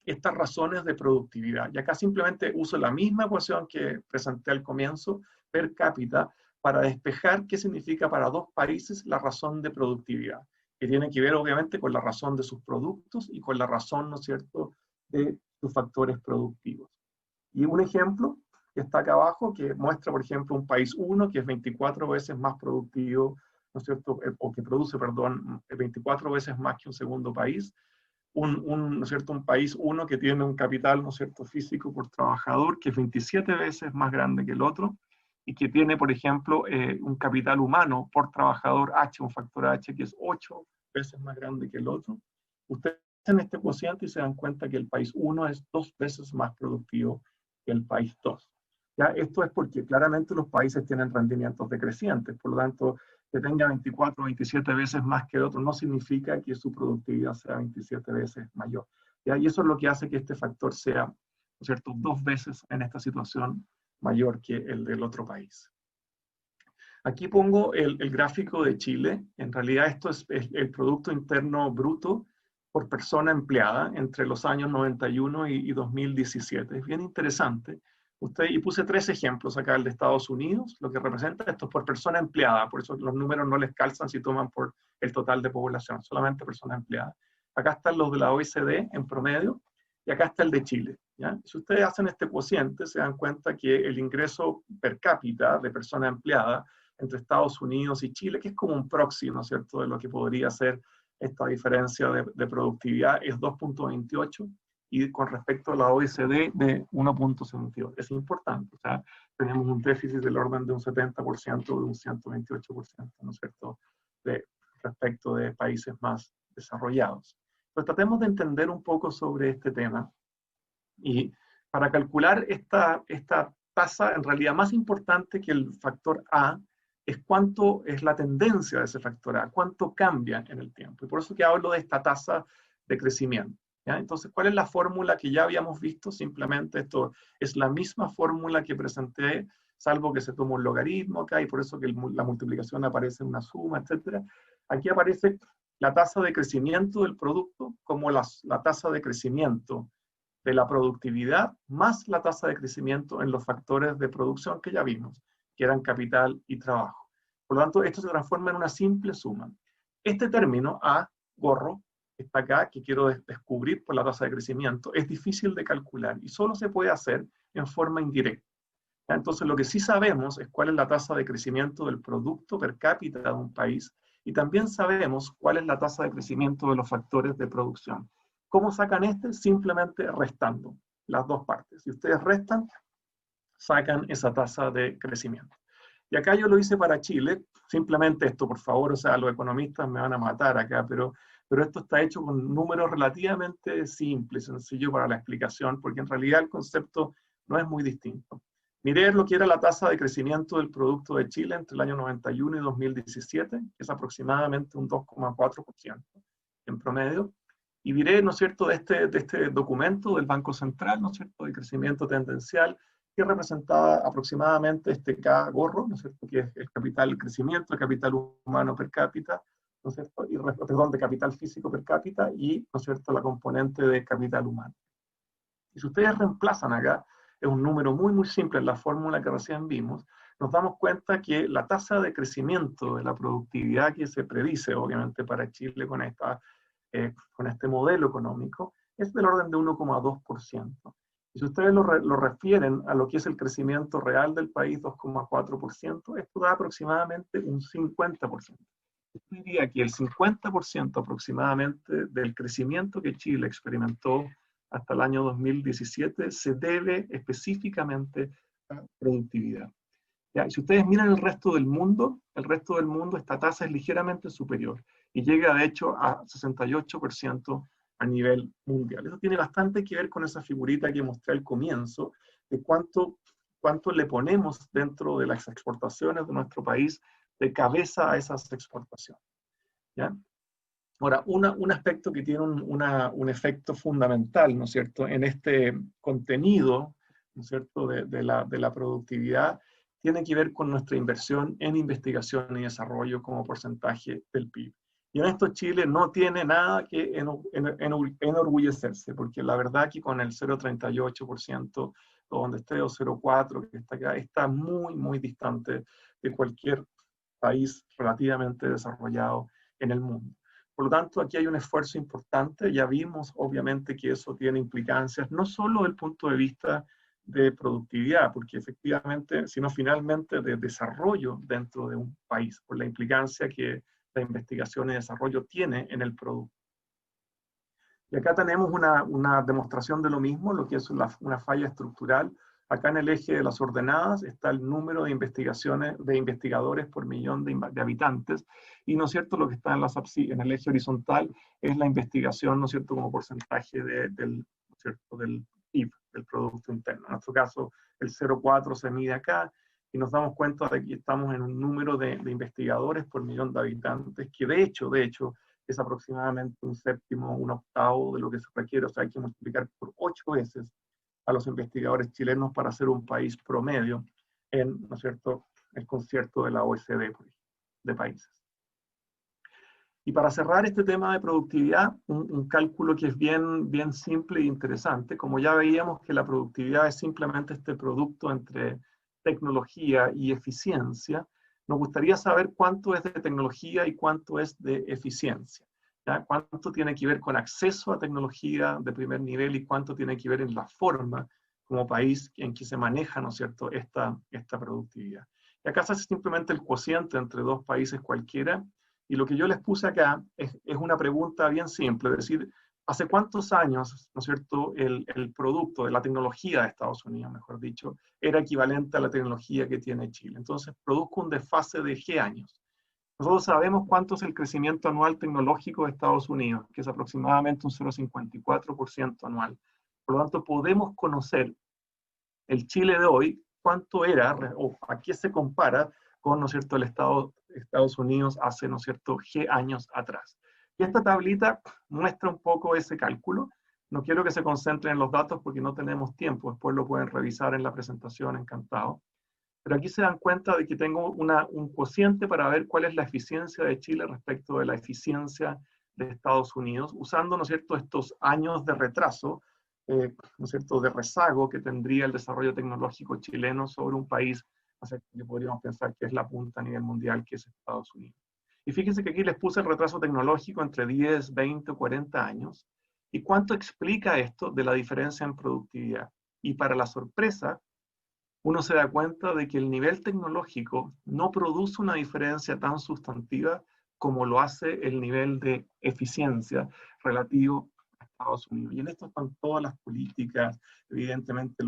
estas razones de productividad. Y acá simplemente uso la misma ecuación que presenté al comienzo, per cápita, para despejar qué significa para dos países la razón de productividad, que tiene que ver obviamente con la razón de sus productos y con la razón, ¿no es cierto?, de sus factores productivos. Y un ejemplo que está acá abajo, que muestra, por ejemplo, un país 1 que es 24 veces más productivo, ¿no es cierto?, o que produce, perdón, 24 veces más que un segundo país. ¿No es cierto?, un país 1 que tiene un capital, ¿no es cierto?, físico por trabajador que es 27 veces más grande que el otro, y que tiene, por ejemplo, un capital humano por trabajador H, un factor H, que es 8 veces más grande que el otro. Ustedes hacen este cociente y se dan cuenta que el país 1 es 2 veces más productivo que el país 2. ¿Ya? Esto es porque claramente los países tienen rendimientos decrecientes, por lo tanto, que tenga 24 o 27 veces más que el otro no significa que su productividad sea 27 veces mayor. ¿Ya? Y eso es lo que hace que este factor sea, ¿no es cierto?, 2 veces en esta situación mayor que el del otro país. Aquí pongo el gráfico de Chile. En realidad esto es el Producto Interno Bruto por persona empleada entre los años 91 y 2017. Es bien interesante. Y puse 3 ejemplos acá, el de Estados Unidos, lo que representa esto es por persona empleada, por eso los números no les calzan si toman por el total de población, solamente persona empleada. Acá están los de la OECD en promedio, y acá está el de Chile. ¿Ya? Si ustedes hacen este cociente, se dan cuenta que el ingreso per cápita de persona empleada entre Estados Unidos y Chile, que es como un proxy, ¿no es cierto?, de lo que podría ser esta diferencia de productividad, es 2.28, y con respecto a la OECD de 1.72. Es importante, o sea, tenemos un déficit del orden de un 70%, de un 128%, ¿no es cierto?, respecto de países más desarrollados. Pues tratemos de entender un poco sobre este tema. Y para calcular esta tasa, en realidad más importante que el factor A, es cuánto es la tendencia de ese factor A, cuánto cambia en el tiempo. Y por eso que hablo de esta tasa de crecimiento. ¿Ya? Entonces, ¿cuál es la fórmula que ya habíamos visto? Simplemente esto es la misma fórmula que presenté, salvo que se toma un logaritmo acá, y por eso que la multiplicación aparece en una suma, etc. Aquí aparece la tasa de crecimiento del producto como la tasa de crecimiento de la productividad más la tasa de crecimiento en los factores de producción que ya vimos, que eran capital y trabajo. Por lo tanto, esto se transforma en una simple suma. Este término A, gorro, está acá, que quiero descubrir por la tasa de crecimiento, es difícil de calcular y solo se puede hacer en forma indirecta. Entonces, lo que sí sabemos es cuál es la tasa de crecimiento del producto per cápita de un país y también sabemos cuál es la tasa de crecimiento de los factores de producción. ¿Cómo sacan este? Simplemente restando las dos partes. Si ustedes restan, sacan esa tasa de crecimiento. Y acá yo lo hice para Chile, simplemente esto, por favor, o sea, los economistas me van a matar acá, pero esto está hecho con números relativamente simples, sencillos para la explicación, porque en realidad el concepto no es muy distinto. Miré lo que era la tasa de crecimiento del Producto de Chile entre el año 91 y 2017, que es aproximadamente un 2,4% en promedio, y miré, ¿no es cierto?, de este documento del Banco Central, ¿no es cierto?, de crecimiento tendencial, que representaba aproximadamente este K gorro, ¿no es cierto?, que es el capital, el crecimiento, el capital humano per cápita, ¿no es cierto?, y, perdón, de capital físico per cápita y, ¿no es cierto?, la componente de capital humano. Y si ustedes reemplazan acá, es un número muy, muy simple en la fórmula que recién vimos, nos damos cuenta que la tasa de crecimiento de la productividad que se predice, obviamente, para Chile con este modelo económico, es del orden de 1,2%. Y si ustedes lo refieren a lo que es el crecimiento real del país, 2,4%, esto da aproximadamente un 50%. Yo diría que el 50% aproximadamente del crecimiento que Chile experimentó hasta el año 2017 se debe específicamente a productividad. ¿Ya? Y si ustedes miran el resto del mundo, esta tasa es ligeramente superior y llega de hecho a 68% a nivel mundial. Eso tiene bastante que ver con esa figurita que mostré al comienzo, de cuánto le ponemos dentro de las exportaciones de nuestro país de cabeza a esas exportaciones. ¿Ya? Ahora, un aspecto que tiene un efecto fundamental, ¿no es cierto?, en este contenido, ¿no es cierto?, de la productividad, tiene que ver con nuestra inversión en investigación y desarrollo como porcentaje del PIB. Y en esto Chile no tiene nada que enorgullecerse, porque la verdad que con el 0,38%, o donde esté, o 0,4%, que está acá, está muy, muy distante de cualquier país relativamente desarrollado en el mundo. Por lo tanto, aquí hay un esfuerzo importante. Ya vimos, obviamente, que eso tiene implicancias, no solo desde el punto de vista de productividad, porque efectivamente, sino finalmente de desarrollo dentro de un país, por la implicancia que la investigación y desarrollo tiene en el producto. Y acá tenemos una demostración de lo mismo, lo que es una falla estructural. Acá en el eje de las ordenadas está el número de investigadores por millón de habitantes, y, ¿no es cierto?, lo que está en el eje horizontal es la investigación, ¿no es cierto?, como porcentaje del PIB, del Producto Interno. En nuestro caso, el 0,4 se mide acá, y nos damos cuenta de que estamos en un número de investigadores por millón de habitantes, que de hecho, es aproximadamente un séptimo, un octavo de lo que se requiere. O sea, hay que multiplicar por 8 veces a los investigadores chilenos para ser un país promedio en, ¿no es cierto?, el concierto de la OECD de países. Y para cerrar este tema de productividad, un cálculo que es bien simple e interesante. Como ya veíamos que la productividad es simplemente este producto entre tecnología y eficiencia, nos gustaría saber cuánto es de tecnología y cuánto es de eficiencia. ¿Ya? Cuánto tiene que ver con acceso a tecnología de primer nivel y cuánto tiene que ver en la forma como país en que se maneja, ¿no es cierto?, esta productividad. Y acá se hace simplemente el cociente entre dos países cualquiera, y lo que yo les puse acá es una pregunta bien simple, es decir, ¿hace cuántos años, ¿no es cierto?, el producto de la tecnología de Estados Unidos, mejor dicho, era equivalente a la tecnología que tiene Chile? Entonces, produzco un desfase de ¿qué años? Nosotros sabemos cuánto es el crecimiento anual tecnológico de Estados Unidos, que es aproximadamente un 0,54% anual. Por lo tanto, podemos conocer el Chile de hoy, cuánto era, o a qué se compara con, ¿no es cierto?, el Estados Unidos hace, ¿no es cierto?, años atrás. Y esta tablita muestra un poco ese cálculo. No quiero que se concentren en los datos porque no tenemos tiempo, después lo pueden revisar en la presentación, encantado. Pero aquí se dan cuenta de que tengo un cociente para ver cuál es la eficiencia de Chile respecto de la eficiencia de Estados Unidos, usando, ¿no es cierto?, estos años de retraso, ¿no es cierto?, de rezago que tendría el desarrollo tecnológico chileno sobre un país, o sea, que podríamos pensar que es la punta a nivel mundial, que es Estados Unidos. Y fíjense que aquí les puse el retraso tecnológico entre 10, 20 o 40 años. ¿Y cuánto explica esto de la diferencia en productividad? Y para la sorpresa, uno se da cuenta de que el nivel tecnológico no produce una diferencia tan sustantiva como lo hace el nivel de eficiencia relativo a Estados Unidos. Y en esto están todas las políticas, evidentemente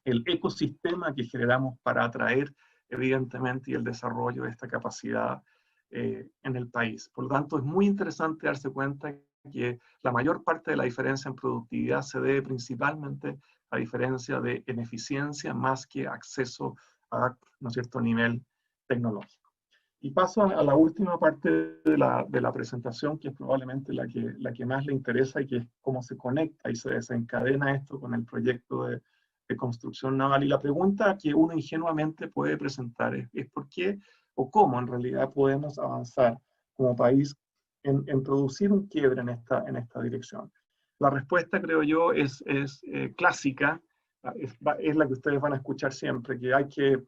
el ecosistema que generamos para atraer, evidentemente, y el desarrollo de esta capacidad en el país. Por lo tanto, es muy interesante darse cuenta que la mayor parte de la diferencia en productividad se debe principalmente a diferencia en eficiencia más que acceso a, ¿no es cierto?, nivel tecnológico. Y paso a la última parte de la presentación, que es probablemente la que más le interesa y que es cómo se conecta y se desencadena esto con el proyecto de construcción naval. Y la pregunta que uno ingenuamente puede presentar es ¿por qué o cómo en realidad podemos avanzar como país en producir un quiebre en esta dirección? La respuesta, creo yo, es clásica, es la que ustedes van a escuchar siempre, que hay que,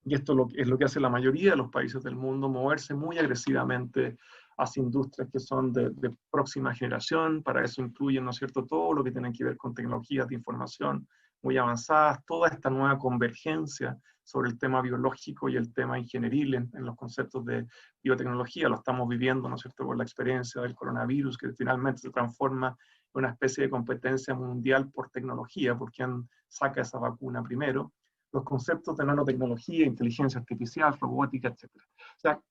y esto es lo que hace la mayoría de los países del mundo, moverse muy agresivamente hacia industrias que son de próxima generación. Para eso incluyen, ¿no es cierto?, todo lo que tiene que ver con tecnologías de información muy avanzadas, toda esta nueva convergencia sobre el tema biológico y el tema ingenieril en los conceptos de biotecnología. Lo estamos viviendo, ¿no es cierto?, con la experiencia del coronavirus, que finalmente se transforma en una especie de competencia mundial por tecnología, por quién saca esa vacuna primero. Los conceptos de nanotecnología, inteligencia artificial, robótica, etc. O sea,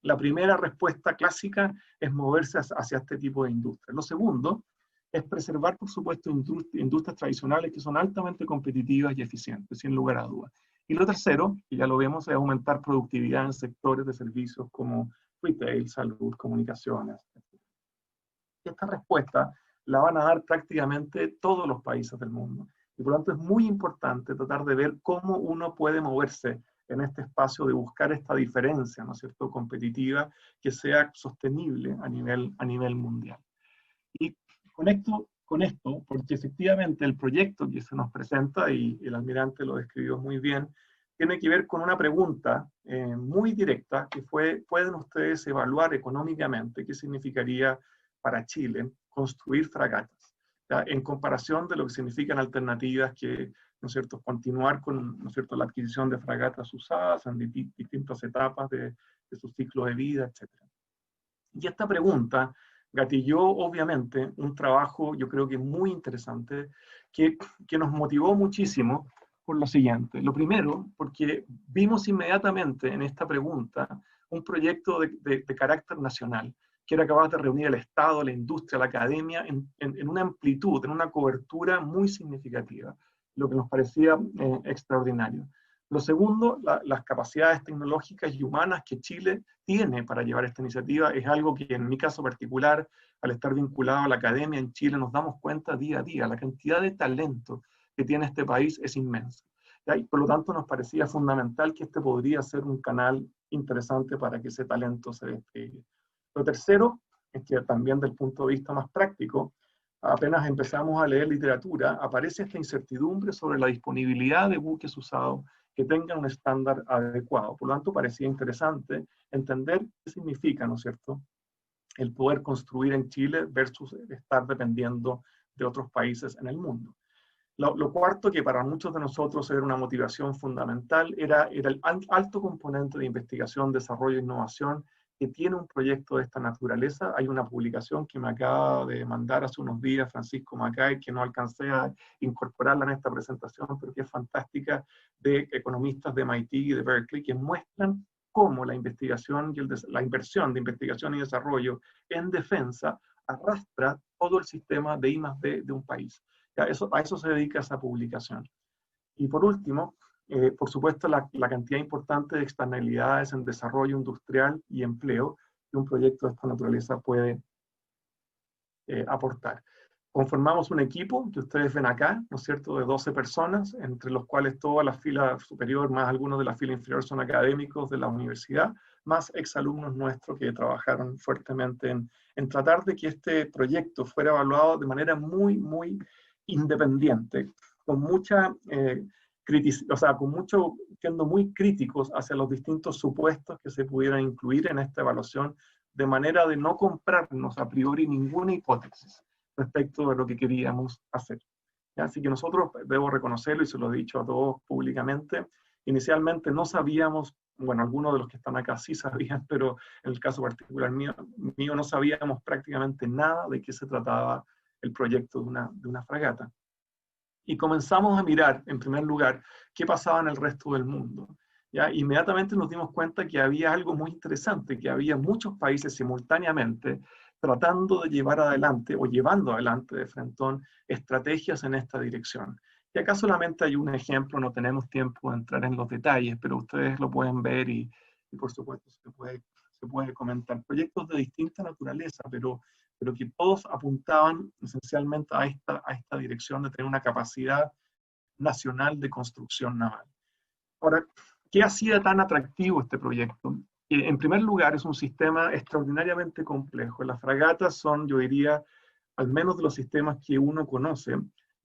la primera respuesta clásica es moverse hacia este tipo de industria. Lo segundo es preservar, por supuesto, industrias tradicionales que son altamente competitivas y eficientes, sin lugar a dudas. Y lo tercero, que ya lo vemos, es aumentar productividad en sectores de servicios como retail, salud, comunicaciones, etc. Esta respuesta la van a dar prácticamente todos los países del mundo. Y por lo tanto es muy importante tratar de ver cómo uno puede moverse en este espacio de buscar esta diferencia, ¿no es cierto?, competitiva, que sea sostenible a nivel mundial. Y conecto con esto, porque efectivamente el proyecto que se nos presenta, y el almirante lo describió muy bien, tiene que ver con una pregunta muy directa, que fue, ¿pueden ustedes evaluar económicamente qué significaría para Chile construir fragatas? En comparación de lo que significan alternativas que, ¿no es cierto?, continuar con, ¿no es cierto?, la adquisición de fragatas usadas en distintas etapas de su ciclo de vida, etc. Y esta pregunta gatilló, obviamente, un trabajo, yo creo que muy interesante, que nos motivó muchísimo por lo siguiente. Lo primero, porque vimos inmediatamente en esta pregunta un proyecto de carácter nacional, que era capaz de reunir al Estado, la industria, la academia, en una amplitud, en una cobertura muy significativa, lo que nos parecía extraordinario. Lo segundo, las capacidades tecnológicas y humanas que Chile tiene para llevar esta iniciativa es algo que en mi caso particular, al estar vinculado a la academia en Chile, nos damos cuenta día a día. La cantidad de talento que tiene este país es inmensa. Y por lo tanto nos parecía fundamental que este podría ser un canal interesante para que ese talento se despliegue. Lo tercero es que también desde el punto de vista más práctico, apenas empezamos a leer literatura, aparece esta incertidumbre sobre la disponibilidad de buques usados que tengan un estándar adecuado. Por lo tanto, parecía interesante entender qué significa, ¿no es cierto?, el poder construir en Chile versus estar dependiendo de otros países en el mundo. Lo cuarto, que para muchos de nosotros era una motivación fundamental, era el alto componente de investigación, desarrollo e innovación que tiene un proyecto de esta naturaleza. Hay una publicación que me acaba de mandar hace unos días Francisco Macay, que no alcancé a incorporarla en esta presentación, pero que es fantástica, de economistas de MIT y de Berkeley, que muestran cómo la investigación y la inversión de investigación y desarrollo en defensa arrastra todo el sistema de I+D de un país. A eso se dedica esa publicación. Y por último, por supuesto, la cantidad importante de externalidades en desarrollo industrial y empleo que un proyecto de esta naturaleza puede aportar. Conformamos un equipo que ustedes ven acá, ¿no es cierto?, de 12 personas, entre los cuales toda la fila superior, más algunos de la fila inferior son académicos de la universidad, más exalumnos nuestros que trabajaron fuertemente en tratar de que este proyecto fuera evaluado de manera muy, muy independiente, con mucha o sea, siendo muy críticos hacia los distintos supuestos que se pudieran incluir en esta evaluación, de manera de no comprarnos a priori ninguna hipótesis respecto de lo que queríamos hacer. ¿Ya? Así que nosotros, debo reconocerlo y se lo he dicho a todos públicamente, inicialmente no sabíamos, bueno, algunos de los que están acá sí sabían, pero en el caso particular mío no sabíamos prácticamente nada de qué se trataba el proyecto de una fragata. Y comenzamos a mirar, en primer lugar, qué pasaba en el resto del mundo. ¿Ya? Inmediatamente nos dimos cuenta que había algo muy interesante, que había muchos países simultáneamente tratando de llevar adelante o llevando adelante de frentón estrategias en esta dirección. Y acá solamente hay un ejemplo, no tenemos tiempo de entrar en los detalles, pero ustedes lo pueden ver y por supuesto se puede comentar. Proyectos de distinta naturaleza, pero que todos apuntaban esencialmente a esta dirección de tener una capacidad nacional de construcción naval. Ahora, ¿qué hacía tan atractivo este proyecto? En primer lugar, es un sistema extraordinariamente complejo. Las fragatas son, yo diría, al menos de los sistemas que uno conoce,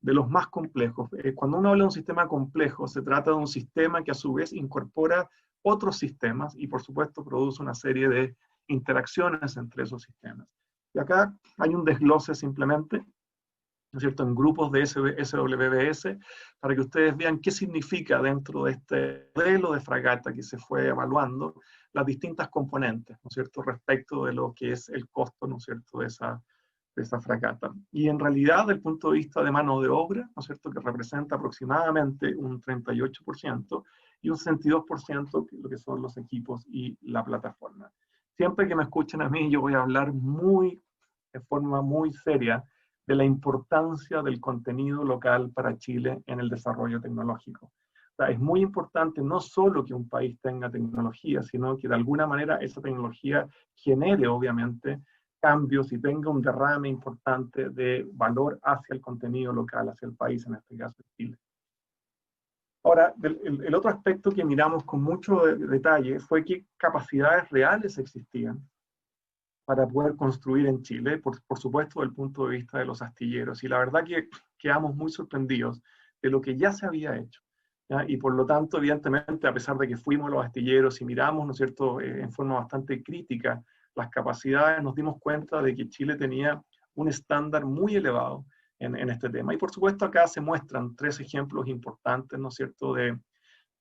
de los más complejos. Cuando uno habla de un sistema complejo, se trata de un sistema que a su vez incorpora otros sistemas y por supuesto produce una serie de interacciones entre esos sistemas. Y acá hay un desglose simplemente, ¿no es cierto?, en grupos de SWBS, para que ustedes vean qué significa dentro de este modelo de fragata que se fue evaluando, las distintas componentes, ¿no es cierto?, respecto de lo que es el costo, ¿no es cierto?, de esa fragata. Y en realidad, desde el punto de vista de mano de obra, ¿no es cierto?, que representa aproximadamente un 38%, y un 62% lo que son los equipos y la plataforma. Siempre que me escuchen a mí, yo voy a hablar de forma muy seria de la importancia del contenido local para Chile en el desarrollo tecnológico. O sea, es muy importante no solo que un país tenga tecnología, sino que de alguna manera esa tecnología genere, obviamente, cambios y tenga un derrame importante de valor hacia el contenido local, hacia el país, en este caso Chile. Ahora, el otro aspecto que miramos con mucho detalle fue qué capacidades reales existían para poder construir en Chile, por supuesto, desde el punto de vista de los astilleros. Y la verdad que quedamos muy sorprendidos de lo que ya se había hecho. ¿Ya? Y por lo tanto, evidentemente, a pesar de que fuimos a los astilleros y miramos, ¿no es cierto?, en forma bastante crítica las capacidades, nos dimos cuenta de que Chile tenía un estándar muy elevado en este tema. Y por supuesto, acá se muestran 3 ejemplos importantes, ¿no es cierto?,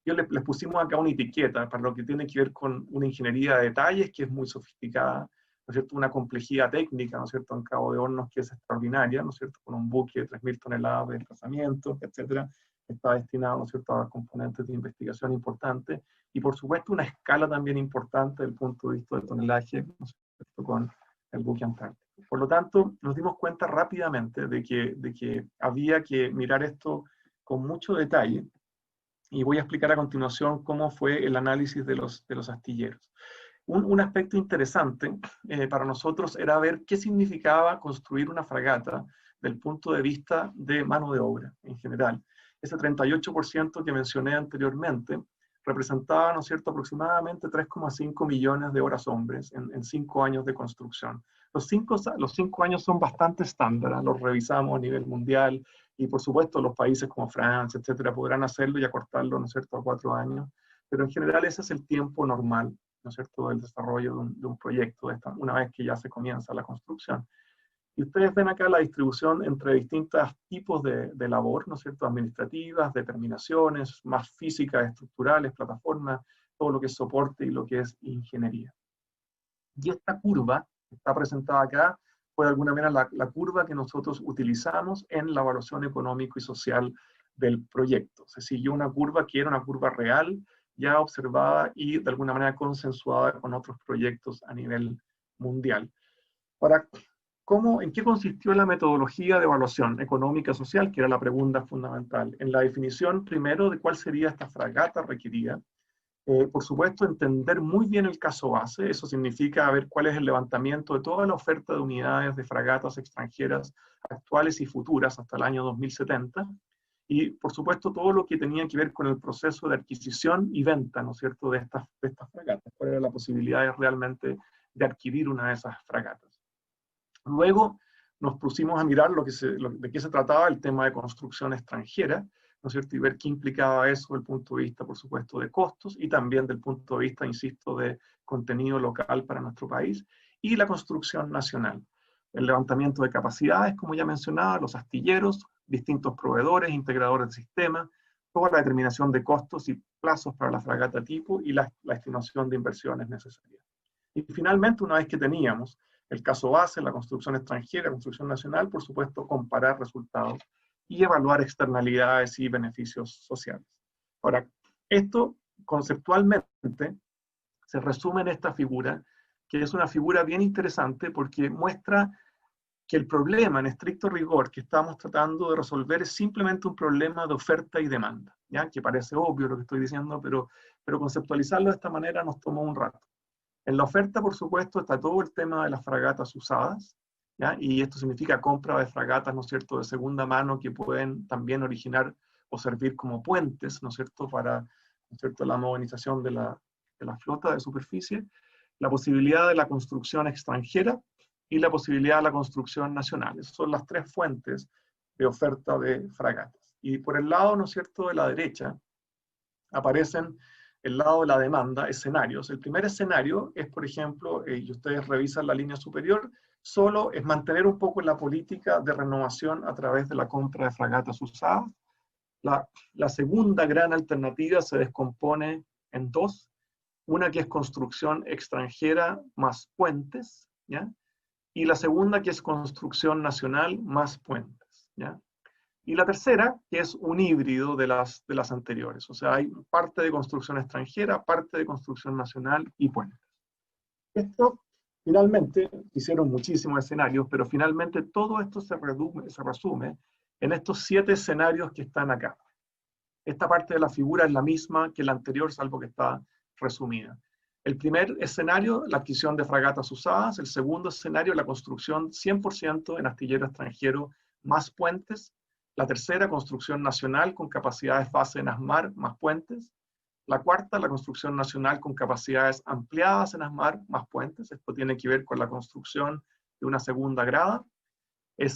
yo les pusimos acá una etiqueta para lo que tiene que ver con una ingeniería de detalles que es muy sofisticada, ¿no es cierto?, una complejidad técnica, ¿no es cierto?, en Cabo de Hornos que es extraordinaria, ¿no es cierto?, con un buque de 3.000 toneladas de desplazamiento, etcétera, que está destinado, ¿no es cierto?, a componentes de investigación importantes, y por supuesto una escala también importante desde el punto de vista del tonelaje, ¿no es cierto?, con el buque Antártico. Por lo tanto, nos dimos cuenta rápidamente de que había que mirar esto con mucho detalle, y voy a explicar a continuación cómo fue el análisis de los astilleros. Un aspecto interesante para nosotros era ver qué significaba construir una fragata del punto de vista de mano de obra en general. Ese 38% que mencioné anteriormente representaba, ¿no es cierto?, aproximadamente 3,5 millones de horas hombres en 5 años de construcción. Los 5 años son bastante estándar, los revisamos a nivel mundial y por supuesto los países como Francia, etcétera, podrán hacerlo y acortarlo, ¿no es cierto?, a 4 años, pero en general ese es el tiempo normal, ¿no es cierto?, del desarrollo de un proyecto, una vez que ya se comienza la construcción. Y ustedes ven acá la distribución entre distintos tipos de labor, ¿no es cierto?, administrativas, determinaciones, más físicas, estructurales, plataformas, todo lo que es soporte y lo que es ingeniería. Y esta curva que está presentada acá fue de alguna manera la curva que nosotros utilizamos en la evaluación económico y social del proyecto. Se siguió una curva que era una curva real, ya observada y de alguna manera consensuada con otros proyectos a nivel mundial. Ahora, ¿En qué consistió la metodología de evaluación económica social? Que era la pregunta fundamental. En la definición, primero, de cuál sería esta fragata requerida. Por supuesto, entender muy bien el caso base. Eso significa ver cuál es el levantamiento de toda la oferta de unidades de fragatas extranjeras actuales y futuras hasta el año 2070. Y, por supuesto, todo lo que tenía que ver con el proceso de adquisición y venta, ¿no es cierto?, de estas fragatas. ¿Cuál era la posibilidad realmente de adquirir una de esas fragatas? Luego nos pusimos a mirar de qué se trataba el tema de construcción extranjera, ¿no es cierto?, y ver qué implicaba eso desde el punto de vista, por supuesto, de costos y también del punto de vista, insisto, de contenido local para nuestro país, y la construcción nacional. El levantamiento de capacidades, como ya mencionaba, los astilleros, distintos proveedores, integradores de sistemas, toda la determinación de costos y plazos para la fragata tipo y la estimación de inversiones necesarias. Y finalmente, una vez que teníamos el caso base, la construcción extranjera, la construcción nacional, por supuesto, comparar resultados y evaluar externalidades y beneficios sociales. Ahora, esto conceptualmente se resume en esta figura, que es una figura bien interesante porque muestra que el problema, en estricto rigor, que estamos tratando de resolver es simplemente un problema de oferta y demanda, ¿ya? Que parece obvio lo que estoy diciendo, pero conceptualizarlo de esta manera nos tomó un rato. En la oferta, por supuesto, está todo el tema de las fragatas usadas, ¿ya? Y esto significa compra de fragatas, ¿no es cierto?, de segunda mano que pueden también originar o servir como puentes, ¿no es cierto?, para, ¿no es cierto?, la modernización de la flota de superficie, la posibilidad de la construcción extranjera y la posibilidad de la construcción nacional. Esas son las tres fuentes de oferta de fragatas. Y por el lado, ¿no es cierto?, de la derecha, aparecen el lado de la demanda, escenarios. El primer escenario es, por ejemplo, y ustedes revisan la línea superior, solo es mantener un poco la política de renovación a través de la compra de fragatas usadas. La segunda gran alternativa se descompone en dos. Una que es construcción extranjera más puentes, ¿ya? Y la segunda que es construcción nacional más puentes, ¿ya? Y la tercera, que es un híbrido de las anteriores. O sea, hay parte de construcción extranjera, parte de construcción nacional y puentes. Esto, finalmente, hicieron muchísimos escenarios, pero finalmente todo esto se resume en estos 7 escenarios que están acá. Esta parte de la figura es la misma que la anterior, salvo que está resumida. El primer escenario, la adquisición de fragatas usadas. El segundo escenario, la construcción 100% en astillero extranjero más puentes. La tercera, construcción nacional con capacidades base en ASMAR más puentes. La cuarta, la construcción nacional con capacidades ampliadas en ASMAR más puentes. Esto tiene que ver con la construcción de una segunda grada. La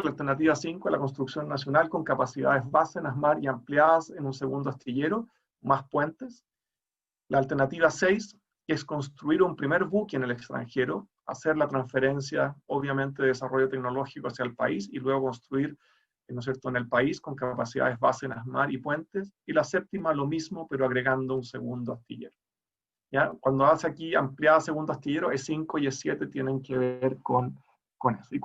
alternativa 5, la construcción nacional con capacidades base en ASMAR y ampliadas en un segundo astillero más puentes. La alternativa 6, que es construir un primer buque en el extranjero, hacer la transferencia, obviamente, de desarrollo tecnológico hacia el país y luego construir, ¿no es cierto?, en el país con capacidades base en ASMAR y puentes. Y la séptima, lo mismo, pero agregando un segundo astillero. ¿Ya? Cuando hace aquí ampliada segundo astillero, E5 y E7 tienen que ver con eso.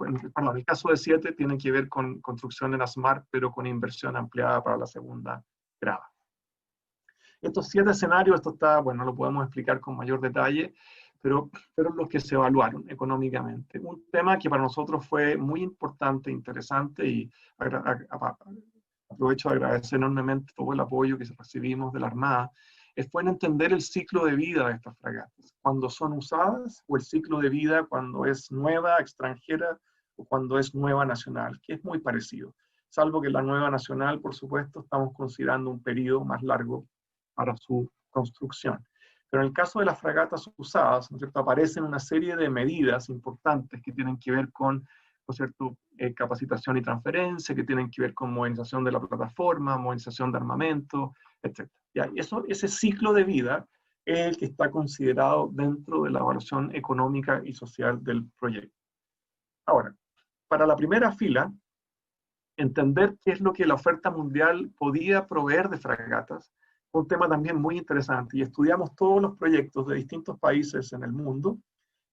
El caso de 7 tiene que ver con construcción en ASMAR, pero con inversión ampliada para la segunda grada. Estos 7 escenarios, esto está, bueno, lo podemos explicar con mayor detalle, pero los que se evaluaron económicamente. Un tema que para nosotros fue muy importante, interesante, y aprovecho de agradecer enormemente todo el apoyo que recibimos de la Armada, fue en entender el ciclo de vida de estas fragatas, cuando son usadas, o el ciclo de vida cuando es nueva, extranjera, o cuando es nueva nacional, que es muy parecido. Salvo que la nueva nacional, por supuesto, estamos considerando un periodo más largo para su construcción. Pero en el caso de las fragatas usadas, ¿no es cierto?, aparecen una serie de medidas importantes que tienen que ver con, ¿no es cierto?, capacitación y transferencia, que tienen que ver con modernización de la plataforma, modernización de armamento, etc. ¿Ya? Ese ciclo de vida es el que está considerado dentro de la evaluación económica y social del proyecto. Ahora, para la primera fila, entender qué es lo que la oferta mundial podía proveer de fragatas, un tema también muy interesante, y estudiamos todos los proyectos de distintos países en el mundo,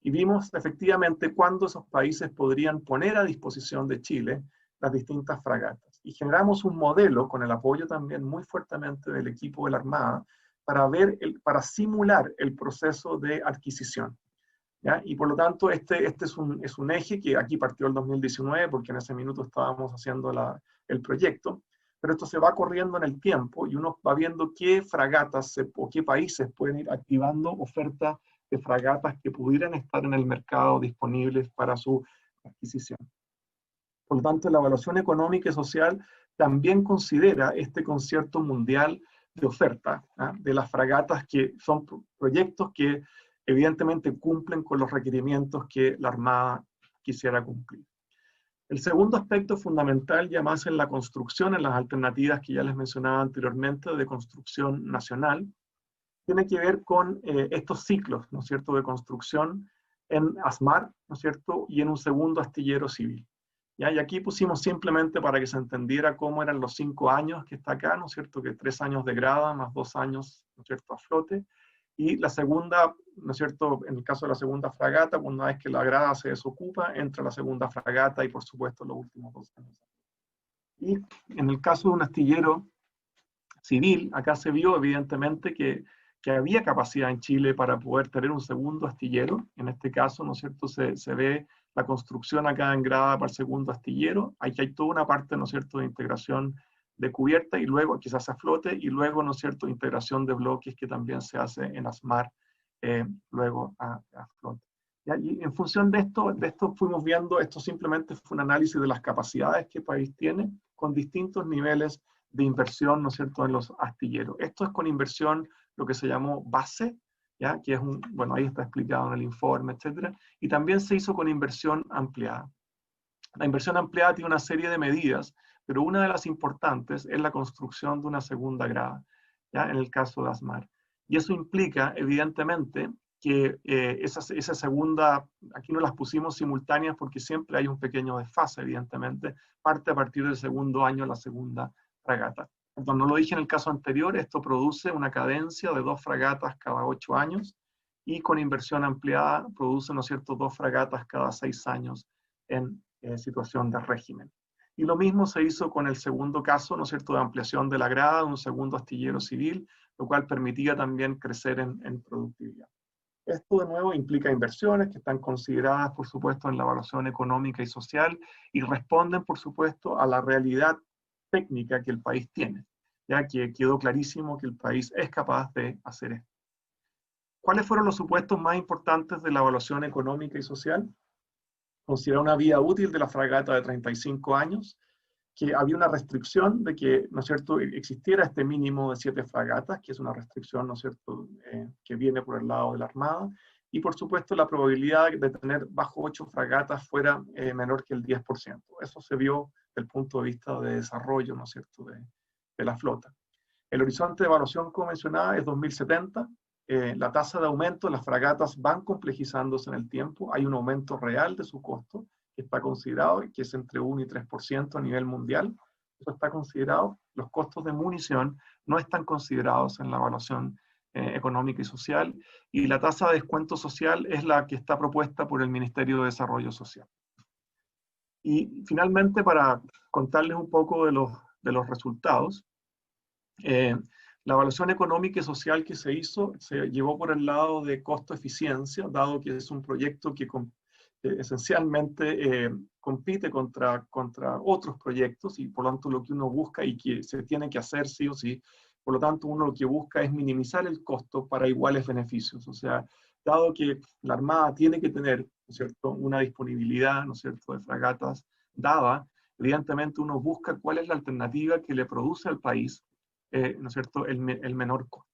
y vimos efectivamente cuándo esos países podrían poner a disposición de Chile las distintas fragatas. Y generamos un modelo con el apoyo también muy fuertemente del equipo de la Armada para simular el proceso de adquisición. ¿ya? Y por lo tanto, este es un eje que aquí partió el 2019, porque en ese minuto estábamos haciendo el proyecto, pero esto se va corriendo en el tiempo y uno va viendo qué fragatas o qué países pueden ir activando ofertas de fragatas que pudieran estar en el mercado disponibles para su adquisición. Por lo tanto, la evaluación económica y social también considera este concierto mundial de oferta, ¿ah? De las fragatas, que son proyectos que evidentemente cumplen con los requerimientos que la Armada quisiera cumplir. El segundo aspecto fundamental, ya más en la construcción, en las alternativas que ya les mencionaba anteriormente de construcción nacional, tiene que ver con estos ciclos, ¿no es cierto?, de construcción en ASMAR, ¿no es cierto?, y en un segundo astillero civil. ¿Ya? Y aquí pusimos simplemente para que se entendiera cómo eran los 5 años que está acá, ¿no es cierto?, que 3 años de grada más 2 años, ¿no es cierto?, a flote. Y la segunda, ¿no es cierto?, en el caso de la segunda fragata, una vez que la grada se desocupa, entra la segunda fragata y por supuesto los últimos 2 años. Y en el caso de un astillero civil, acá se vio evidentemente que había capacidad en Chile para poder tener un segundo astillero. En este caso, ¿no es cierto?, se ve la construcción acá en grada para el segundo astillero. Aquí hay toda una parte, ¿no es cierto?, de integración de cubierta y luego quizás a flote y luego, ¿no es cierto?, integración de bloques que también se hace en ASMAR, luego a flote. ¿Ya? Y en función de esto fuimos viendo, esto simplemente fue un análisis de las capacidades que el país tiene con distintos niveles de inversión, ¿no es cierto?, en los astilleros. Esto es con inversión, lo que se llamó base, ¿ya?, que es bueno, ahí está explicado en el informe, etcétera, y también se hizo con inversión ampliada. La inversión ampliada tiene una serie de medidas, pero una de las importantes es la construcción de una segunda grada, ¿ya?, en el caso de ASMAR. Y eso implica, evidentemente, que esa segunda, aquí no las pusimos simultáneas porque siempre hay un pequeño desfase, evidentemente, parte a partir del segundo año la segunda fragata. Entonces, no lo dije en el caso anterior, esto produce una cadencia de 2 fragatas cada 8 años y con inversión ampliada produce, ¿no es cierto?, 2 fragatas cada 6 años en situación de régimen. Y lo mismo se hizo con el segundo caso, ¿no es cierto?, de ampliación de la grada, de un segundo astillero civil, lo cual permitía también crecer en productividad. Esto de nuevo implica inversiones que están consideradas, por supuesto, en la evaluación económica y social y responden, por supuesto, a la realidad técnica que el país tiene, ya que quedó clarísimo que el país es capaz de hacer esto. ¿Cuáles fueron los supuestos más importantes de la evaluación económica y social? Considerar una vida útil de la fragata de 35 años, que había una restricción de que, ¿no es cierto?, existiera este mínimo de 7 fragatas, que es una restricción, ¿no es cierto?, que viene por el lado de la Armada, y por supuesto la probabilidad de tener bajo 8 fragatas fuera menor que el 10%. Eso se vio desde el punto de vista de desarrollo, ¿no es cierto?, de la flota. El horizonte de evaluación convencionada es 2070. La tasa de aumento de las fragatas van complejizándose en el tiempo. Hay un aumento real de su costo que está considerado, que es entre 1 y 3% a nivel mundial. Eso está considerado. Los costos de munición no están considerados en la evaluación económica y social. Y la tasa de descuento social es la que está propuesta por el Ministerio de Desarrollo Social. Y finalmente, para contarles un poco de los resultados, la evaluación económica y social que se hizo se llevó por el lado de costo-eficiencia, dado que es un proyecto que esencialmente compite contra otros proyectos y por lo tanto lo que uno busca y que se tiene que hacer sí o sí, por lo tanto uno lo que busca es minimizar el costo para iguales beneficios. O sea, dado que la Armada tiene que tener, ¿no es cierto?, una disponibilidad, ¿no es cierto?, de fragatas dada, evidentemente uno busca cuál es la alternativa que le produce al país, ¿no es cierto?, el menor costo.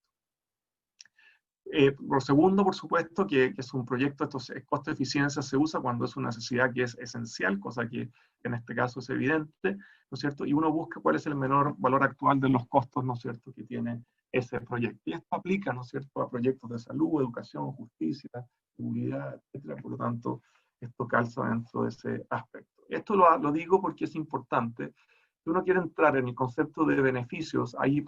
Por segundo, por supuesto, que es un proyecto, estos costo de eficiencia se usa cuando es una necesidad que es esencial, cosa que en este caso es evidente, ¿no es cierto? Y uno busca cuál es el menor valor actual de los costos, ¿no es cierto?, que tiene ese proyecto. Y esto aplica, ¿no es cierto?, a proyectos de salud, educación, justicia, seguridad, etcétera. Por lo tanto, esto calza dentro de ese aspecto. Esto lo digo porque es importante. Si uno quiere entrar en el concepto de beneficios, ahí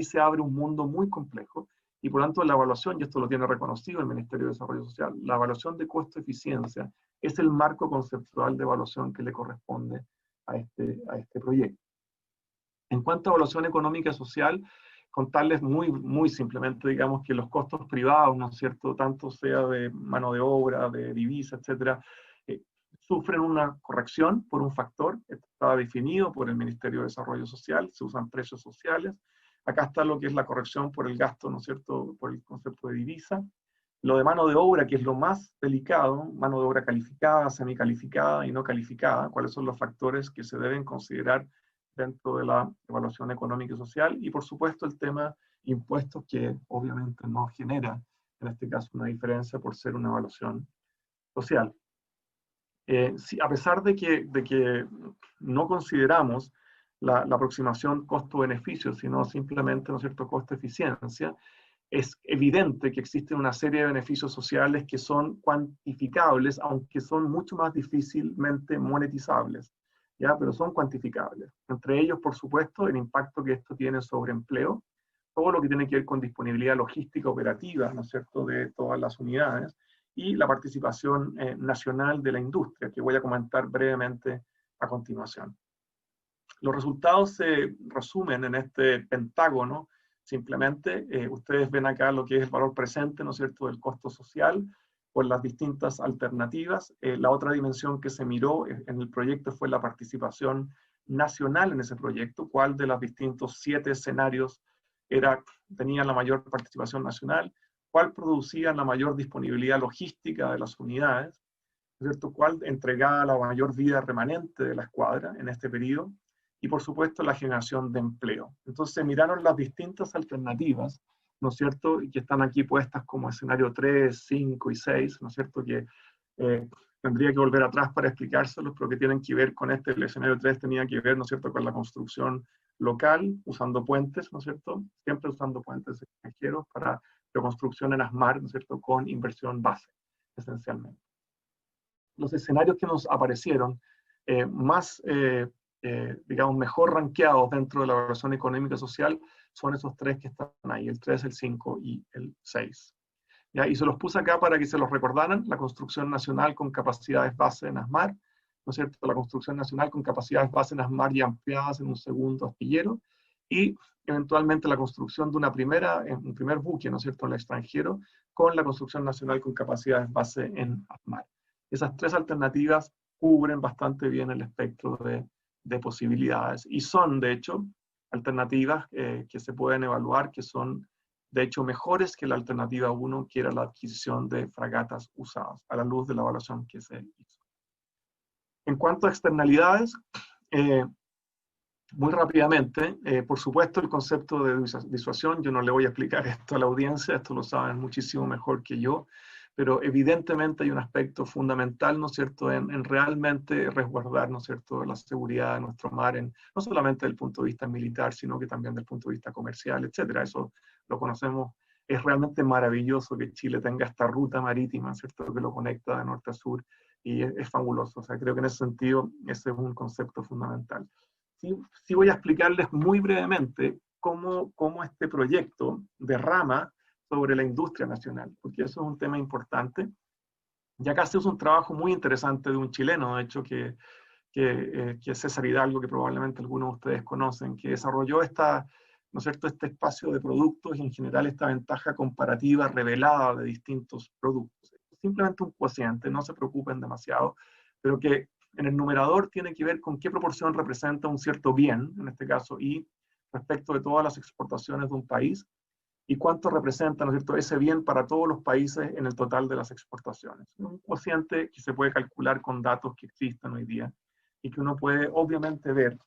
se abre un mundo muy complejo. Y por lo tanto la evaluación, y esto lo tiene reconocido el Ministerio de Desarrollo Social, la evaluación de costo-eficiencia es el marco conceptual de evaluación que le corresponde a este proyecto. En cuanto a evaluación económica y social, contarles muy simplemente, digamos, que los costos privados, ¿no es cierto?, tanto sea de mano de obra, de divisa, etcétera, sufren una corrección por un factor que estaba definido por el Ministerio de Desarrollo Social, se usan precios sociales. Acá está lo que es la corrección por el gasto, ¿no es cierto?, por el concepto de divisa. Lo de mano de obra, que es lo más delicado, mano de obra calificada, semicalificada y no calificada, cuáles son los factores que se deben considerar dentro de la evaluación económica y social, y por supuesto el tema impuestos, que obviamente no genera, en este caso, una diferencia por ser una evaluación social. Sí, a pesar de que no consideramos la aproximación costo-beneficio, sino simplemente, ¿no es cierto?, costo-eficiencia, es evidente que existen una serie de beneficios sociales que son cuantificables, aunque son mucho más difícilmente monetizables, ¿ya? Pero son cuantificables. Entre ellos, por supuesto, el impacto que esto tiene sobre empleo, todo lo que tiene que ver con disponibilidad logística operativa, ¿no es cierto?, de todas las unidades, y la participación nacional de la industria, que voy a comentar brevemente a continuación. Los resultados se resumen en este pentágono. Simplemente, ustedes ven acá lo que es el valor presente, ¿no es cierto?, del costo social, por las distintas alternativas. La otra dimensión que se miró en el proyecto fue la participación nacional en ese proyecto, cuál de los distintos 7 escenarios tenía la mayor participación nacional, cuál producía la mayor disponibilidad logística de las unidades, ¿no es cierto?, cuál entregaba la mayor vida remanente de la escuadra en este periodo, y por supuesto la generación de empleo. Entonces miraron las distintas alternativas, ¿no es cierto?, y que están aquí puestas como escenario 3, 5 y 6, ¿no es cierto?, que tendría que volver atrás para explicárselos, pero que tienen que ver con este. El escenario 3 tenía que ver, ¿no es cierto?, con la construcción local, usando puentes, ¿no es cierto?, siempre usando puentes extranjeros para la construcción en ASMAR, ¿no es cierto?, con inversión base, esencialmente. Los escenarios que nos aparecieron digamos, mejor rankeados dentro de la evaluación económica social son esos 3 que están ahí, el 3, el 5 y el 6. ¿Ya? Y se los puse acá para que se los recordaran: la construcción nacional con capacidades base en ASMAR, ¿no es cierto?, la construcción nacional con capacidades base en ASMAR y ampliadas en un segundo astillero, y eventualmente la construcción de un primer buque, ¿no es cierto?, en el extranjero, con la construcción nacional con capacidades base en ASMAR. Esas 3 alternativas cubren bastante bien el espectro de posibilidades, y son, de hecho, alternativas que se pueden evaluar, que son, de hecho, mejores que la alternativa 1, que era la adquisición de fragatas usadas, a la luz de la evaluación que se hizo. En cuanto a externalidades, muy rápidamente, por supuesto, el concepto de disuasión, yo no le voy a explicar esto a la audiencia, esto lo saben muchísimo mejor que yo, pero evidentemente hay un aspecto fundamental, ¿no es cierto?, en realmente resguardar, ¿no es cierto?, la seguridad de nuestro mar, no solamente desde el punto de vista militar, sino que también desde el punto de vista comercial, etcétera. Eso lo conocemos. Es realmente maravilloso que Chile tenga esta ruta marítima, ¿cierto?, que lo conecta de norte a sur, y es fabuloso. O sea, creo que en ese sentido ese es un concepto fundamental. Sí voy a explicarles muy brevemente cómo este proyecto derrama sobre la industria nacional, porque eso es un tema importante. Y acá se usa un trabajo muy interesante de un chileno, de hecho, que es César Hidalgo, que probablemente algunos de ustedes conocen, que desarrolló ¿no es cierto?, este espacio de productos y en general esta ventaja comparativa revelada de distintos productos. Simplemente un cociente, no se preocupen demasiado, pero que en el numerador tiene que ver con qué proporción representa un cierto bien, en este caso, y respecto de todas las exportaciones de un país, y cuánto representa, ¿no es cierto?, ese bien para todos los países en el total de las exportaciones. Un cociente que se puede calcular con datos que existen hoy día y que uno puede obviamente ver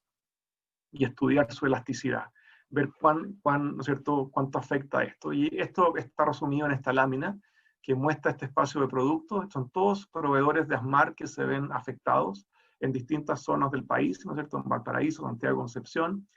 y estudiar su elasticidad, ver ¿no es cierto?, cuánto afecta esto. Y esto está resumido en esta lámina que muestra este espacio de productos. Son todos proveedores de ASMAR que se ven afectados en distintas zonas del país, ¿no es cierto?, en Valparaíso, Santiago, Concepción.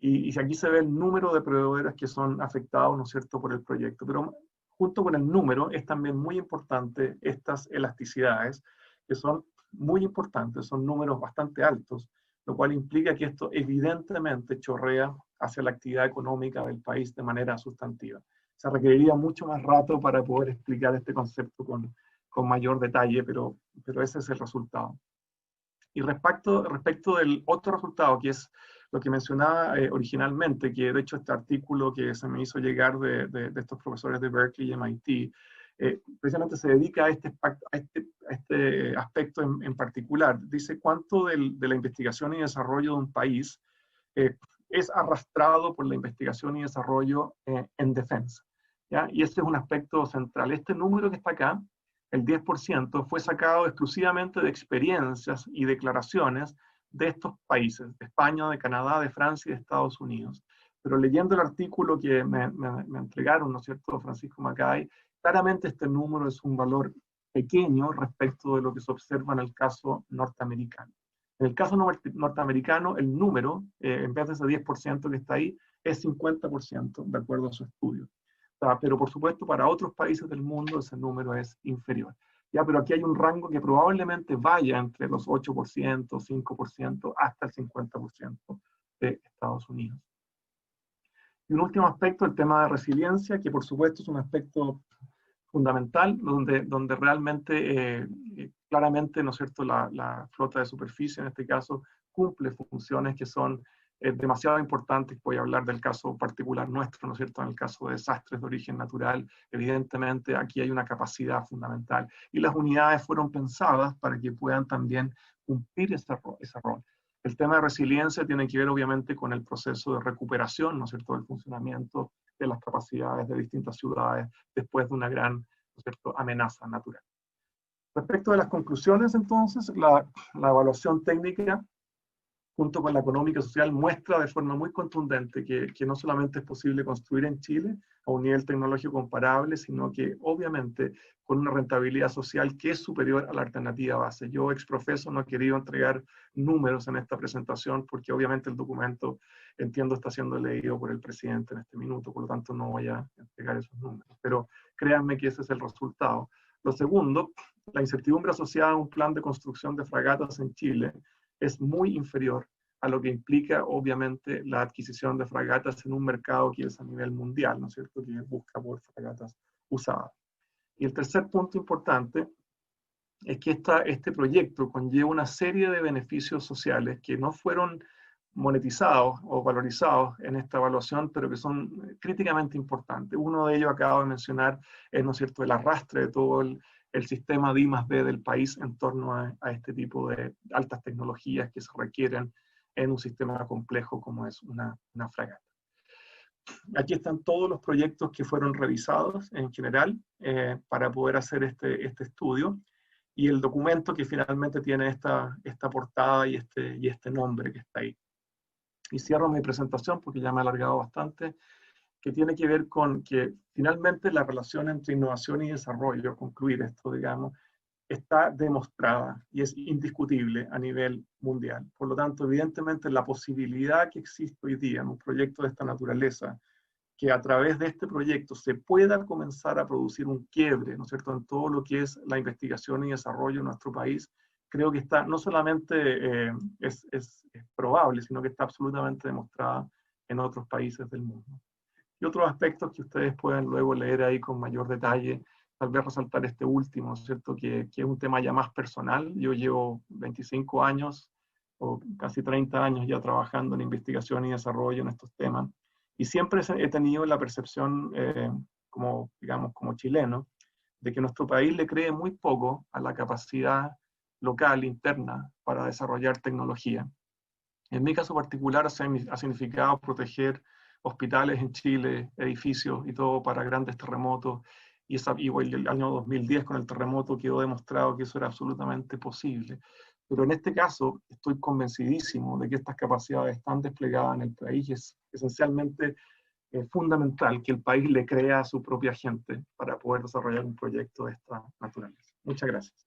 Y aquí se ve el número de proveedores que son afectados, ¿no es cierto?, por el proyecto. Pero junto con el número es también muy importante estas elasticidades, que son muy importantes, son números bastante altos, lo cual implica que esto evidentemente chorrea hacia la actividad económica del país de manera sustantiva. Se requeriría mucho más rato para poder explicar este concepto con mayor detalle, pero ese es el resultado. Y respecto del otro resultado, que es lo que mencionaba originalmente, que de hecho este artículo que se me hizo llegar de estos profesores de Berkeley y MIT, precisamente se dedica a este aspecto en particular. Dice cuánto de la investigación y desarrollo de un país es arrastrado por la investigación y desarrollo en defensa, ¿ya? Y este es un aspecto central. Este número que está acá, el 10%, fue sacado exclusivamente de experiencias y declaraciones de estos países, de España, de Canadá, de Francia y de Estados Unidos. Pero leyendo el artículo que me entregaron, ¿no es cierto?, Francisco Macay, claramente este número es un valor pequeño respecto de lo que se observa en el caso norteamericano. En el caso norteamericano, el número, en vez de ese 10% que está ahí, es 50%, de acuerdo a su estudio. O sea, pero por supuesto, para otros países del mundo ese número es inferior. Ya, pero aquí hay un rango que probablemente vaya entre los 8%, 5%, hasta el 50% de Estados Unidos. Y un último aspecto, el tema de resiliencia, que por supuesto es un aspecto fundamental, donde realmente, claramente, ¿no es cierto?, la flota de superficie, en este caso, cumple funciones que son demasiado importantes. Voy a hablar del caso particular nuestro, ¿no es cierto?, en el caso de desastres de origen natural, evidentemente aquí hay una capacidad fundamental. Y las unidades fueron pensadas para que puedan también cumplir ese rol. El tema de resiliencia tiene que ver obviamente con el proceso de recuperación, ¿no es cierto?, del funcionamiento de las capacidades de distintas ciudades después de una gran, ¿no es cierto?, amenaza natural. Respecto de las conclusiones, entonces, la evaluación técnica, junto con la económica y social, muestra de forma muy contundente que no solamente es posible construir en Chile a un nivel tecnológico comparable, sino que obviamente con una rentabilidad social que es superior a la alternativa base. Yo, exprofeso, no he querido entregar números en esta presentación porque obviamente el documento, entiendo, está siendo leído por el presidente en este minuto, por lo tanto no voy a entregar esos números, pero créanme que ese es el resultado. Lo segundo, la incertidumbre asociada a un plan de construcción de fragatas en Chile es muy inferior a lo que implica, obviamente, la adquisición de fragatas en un mercado que es a nivel mundial, ¿no es cierto?, que busca por fragatas usadas. Y el tercer punto importante es que este proyecto conlleva una serie de beneficios sociales que no fueron monetizados o valorizados en esta evaluación, pero que son críticamente importantes. Uno de ellos acabo de mencionar es, ¿no es cierto?, el arrastre de todo el sistema de I+D del país en torno a este tipo de altas tecnologías que se requieren en un sistema complejo como es una fragata. Aquí están todos los proyectos que fueron revisados en general para poder hacer este estudio, y el documento que finalmente tiene esta portada y este nombre que está ahí. Y cierro mi presentación porque ya me he alargado bastante, que tiene que ver con que finalmente la relación entre innovación y desarrollo, concluir esto, digamos, está demostrada y es indiscutible a nivel mundial. Por lo tanto, evidentemente, la posibilidad que existe hoy día en un proyecto de esta naturaleza, que a través de este proyecto se pueda comenzar a producir un quiebre, ¿no es cierto?, en todo lo que es la investigación y desarrollo en nuestro país, creo que está, no solamente es probable, sino que está absolutamente demostrada en otros países del mundo. Y otros aspectos que ustedes pueden luego leer ahí con mayor detalle, tal vez resaltar este último, ¿cierto?, que es un tema ya más personal. Yo llevo 25 años, o casi 30 años ya trabajando en investigación y desarrollo en estos temas, y siempre he tenido la percepción, como, digamos, como chileno, de que nuestro país le cree muy poco a la capacidad local, interna, para desarrollar tecnología. En mi caso particular ha significado proteger hospitales en Chile, edificios y todo para grandes terremotos, y el año 2010 con el terremoto quedó demostrado que eso era absolutamente posible. Pero en este caso estoy convencidísimo de que estas capacidades están desplegadas en el país y es esencialmente fundamental que el país le crea a su propia gente para poder desarrollar un proyecto de esta naturaleza. Muchas gracias.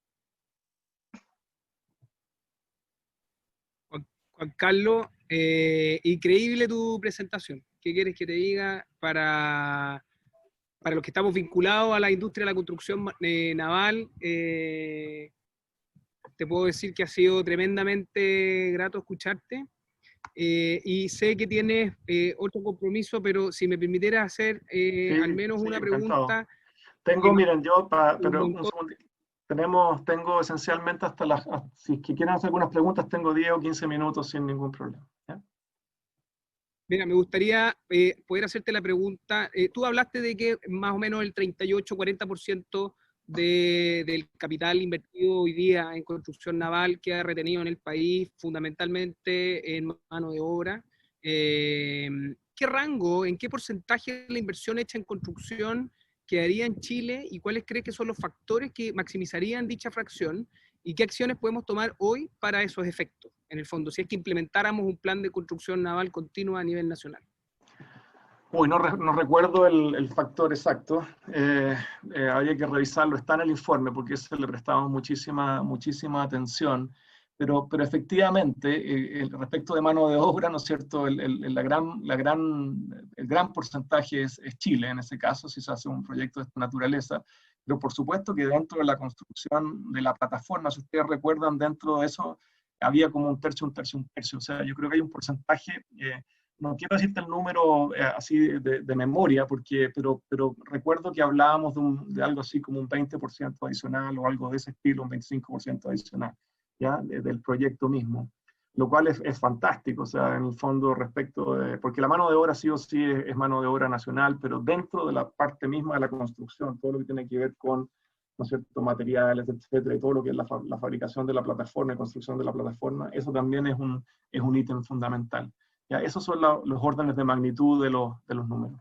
Juan Carlos, increíble tu presentación. ¿Qué quieres que te diga? Para los que estamos vinculados a la industria de la construcción naval, te puedo decir que ha sido tremendamente grato escucharte, y sé que tienes otro compromiso, pero si me permitieras hacer al menos una pregunta. Miren, yo, pero un segundo. Tengo esencialmente hasta si quieren hacer algunas preguntas, tengo 10 o 15 minutos sin ningún problema. ¿Ya? Mira, me gustaría poder hacerte la pregunta. Tú hablaste de que más o menos el 38-40% del capital invertido hoy día en construcción naval queda retenido en el país, fundamentalmente en mano de obra. ¿Qué rango, en qué porcentaje de la inversión hecha en construcción quedaría en Chile y cuáles crees que son los factores que maximizarían dicha fracción? ¿Y qué acciones podemos tomar hoy para esos efectos? En el fondo, si es que implementáramos un plan de construcción naval continua a nivel nacional. Uy, no recuerdo el factor exacto. Habría que revisarlo, está en el informe porque eso le prestamos muchísima atención. Pero efectivamente, respecto de mano de obra, ¿no es cierto? El gran porcentaje es Chile, en ese caso, si se hace un proyecto de esta naturaleza. Pero por supuesto que dentro de la construcción de la plataforma, si ustedes recuerdan, dentro de eso había como un tercio. O sea, yo creo que hay un porcentaje, no quiero decirte el número así de memoria, pero recuerdo que hablábamos de algo así como un 20% adicional o algo de ese estilo, un 25% adicional. ¿Ya? Del proyecto mismo, lo cual es fantástico, o sea, en el fondo respecto de, porque la mano de obra sí o sí es mano de obra nacional, pero dentro de la parte misma de la construcción, todo lo que tiene que ver con, ¿no es cierto?, materiales, etcétera, y todo lo que es la fabricación de la plataforma y construcción de la plataforma, eso también es un ítem fundamental. ¿Ya? Esos son los órdenes de magnitud de los números.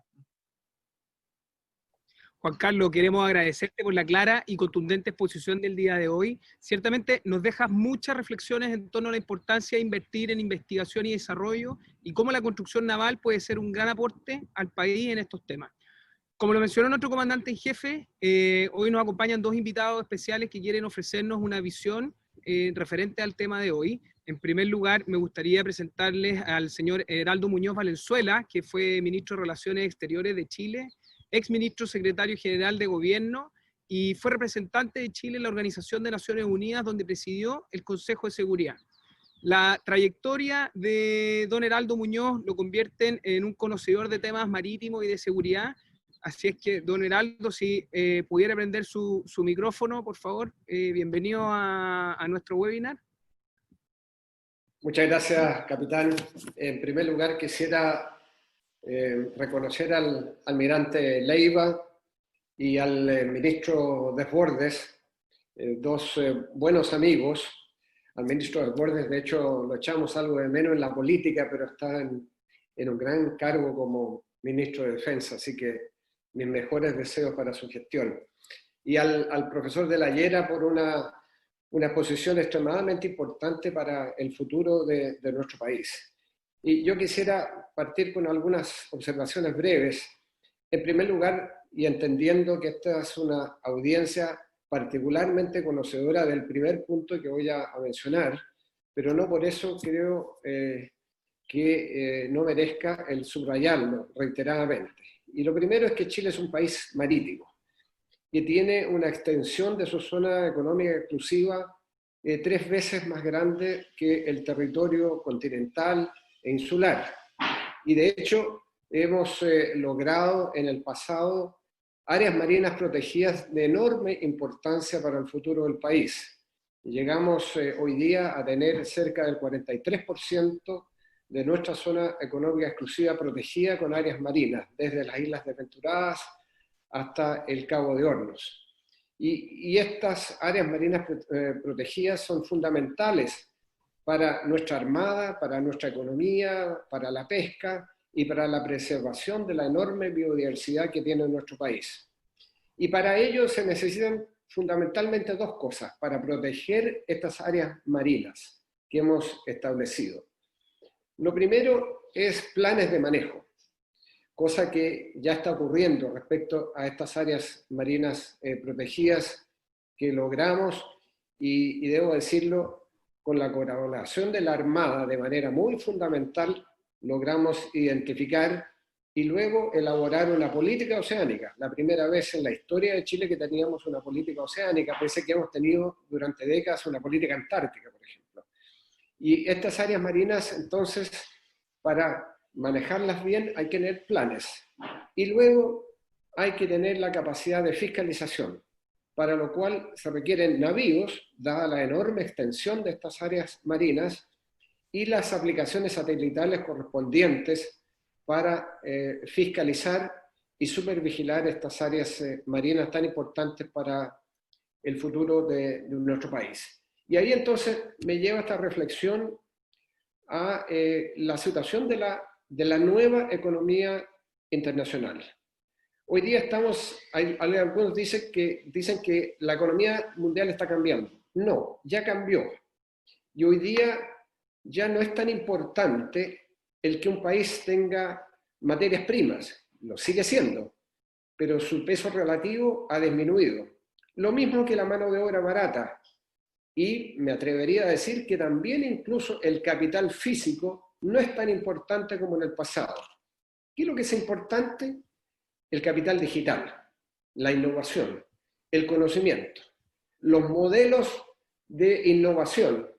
Juan Carlos, queremos agradecerte por la clara y contundente exposición del día de hoy. Ciertamente nos dejas muchas reflexiones en torno a la importancia de invertir en investigación y desarrollo y cómo la construcción naval puede ser un gran aporte al país en estos temas. Como lo mencionó nuestro comandante en jefe, hoy nos acompañan dos invitados especiales que quieren ofrecernos una visión referente al tema de hoy. En primer lugar, me gustaría presentarles al señor Heraldo Muñoz Valenzuela, que fue ministro de Relaciones Exteriores de Chile, ex ministro secretario general de Gobierno y fue representante de Chile en la Organización de Naciones Unidas, donde presidió el Consejo de Seguridad. La trayectoria de don Heraldo Muñoz lo convierte en un conocedor de temas marítimos y de seguridad. Así es que, don Heraldo, si pudiera prender su micrófono, por favor, bienvenido a nuestro webinar. Muchas gracias, capitán. En primer lugar, quisiera reconocer al almirante Leiva y al ministro Desbordes, dos buenos amigos. Al ministro Desbordes, de hecho, lo echamos algo de menos en la política, pero está en un gran cargo como ministro de Defensa, así que mis mejores deseos para su gestión. Y al profesor de la Llera por una exposición extremadamente importante para el futuro de nuestro país. Y yo quisiera partir con algunas observaciones breves. En primer lugar, y entendiendo que esta es una audiencia particularmente conocedora del primer punto que voy a mencionar, pero no por eso creo que no merezca el subrayarlo reiteradamente. Y lo primero es que Chile es un país marítimo que tiene una extensión de su zona económica exclusiva 3 veces más grande que el territorio continental e insular. Y de hecho hemos logrado en el pasado áreas marinas protegidas de enorme importancia para el futuro del país. Llegamos hoy día a tener cerca del 43% de nuestra zona económica exclusiva protegida con áreas marinas, desde las Islas Desventuradas hasta el Cabo de Hornos. Y estas áreas marinas protegidas son fundamentales para nuestra armada, para nuestra economía, para la pesca y para la preservación de la enorme biodiversidad que tiene nuestro país. Y para ello se necesitan fundamentalmente 2 cosas para proteger estas áreas marinas que hemos establecido. Lo primero es planes de manejo, cosa que ya está ocurriendo respecto a estas áreas marinas protegidas que logramos, y debo decirlo, con la colaboración de la Armada de manera muy fundamental, logramos identificar y luego elaborar una política oceánica. La primera vez en la historia de Chile que teníamos una política oceánica, pese a que hemos tenido durante décadas una política antártica, por ejemplo. Y estas áreas marinas, entonces, para manejarlas bien hay que tener planes. Y luego hay que tener la capacidad de fiscalización, para lo cual se requieren navíos, dada la enorme extensión de estas áreas marinas, y las aplicaciones satelitales correspondientes para fiscalizar y supervigilar estas áreas marinas tan importantes para el futuro de nuestro país. Y ahí entonces me lleva esta reflexión a la situación de la nueva economía internacional. Hoy día algunos dicen que la economía mundial está cambiando. No, ya cambió. Y hoy día ya no es tan importante el que un país tenga materias primas. Lo sigue siendo, pero su peso relativo ha disminuido. Lo mismo que la mano de obra barata. Y me atrevería a decir que también incluso el capital físico no es tan importante como en el pasado. ¿Qué es lo que es importante? El capital digital, la innovación, el conocimiento. Los modelos de innovación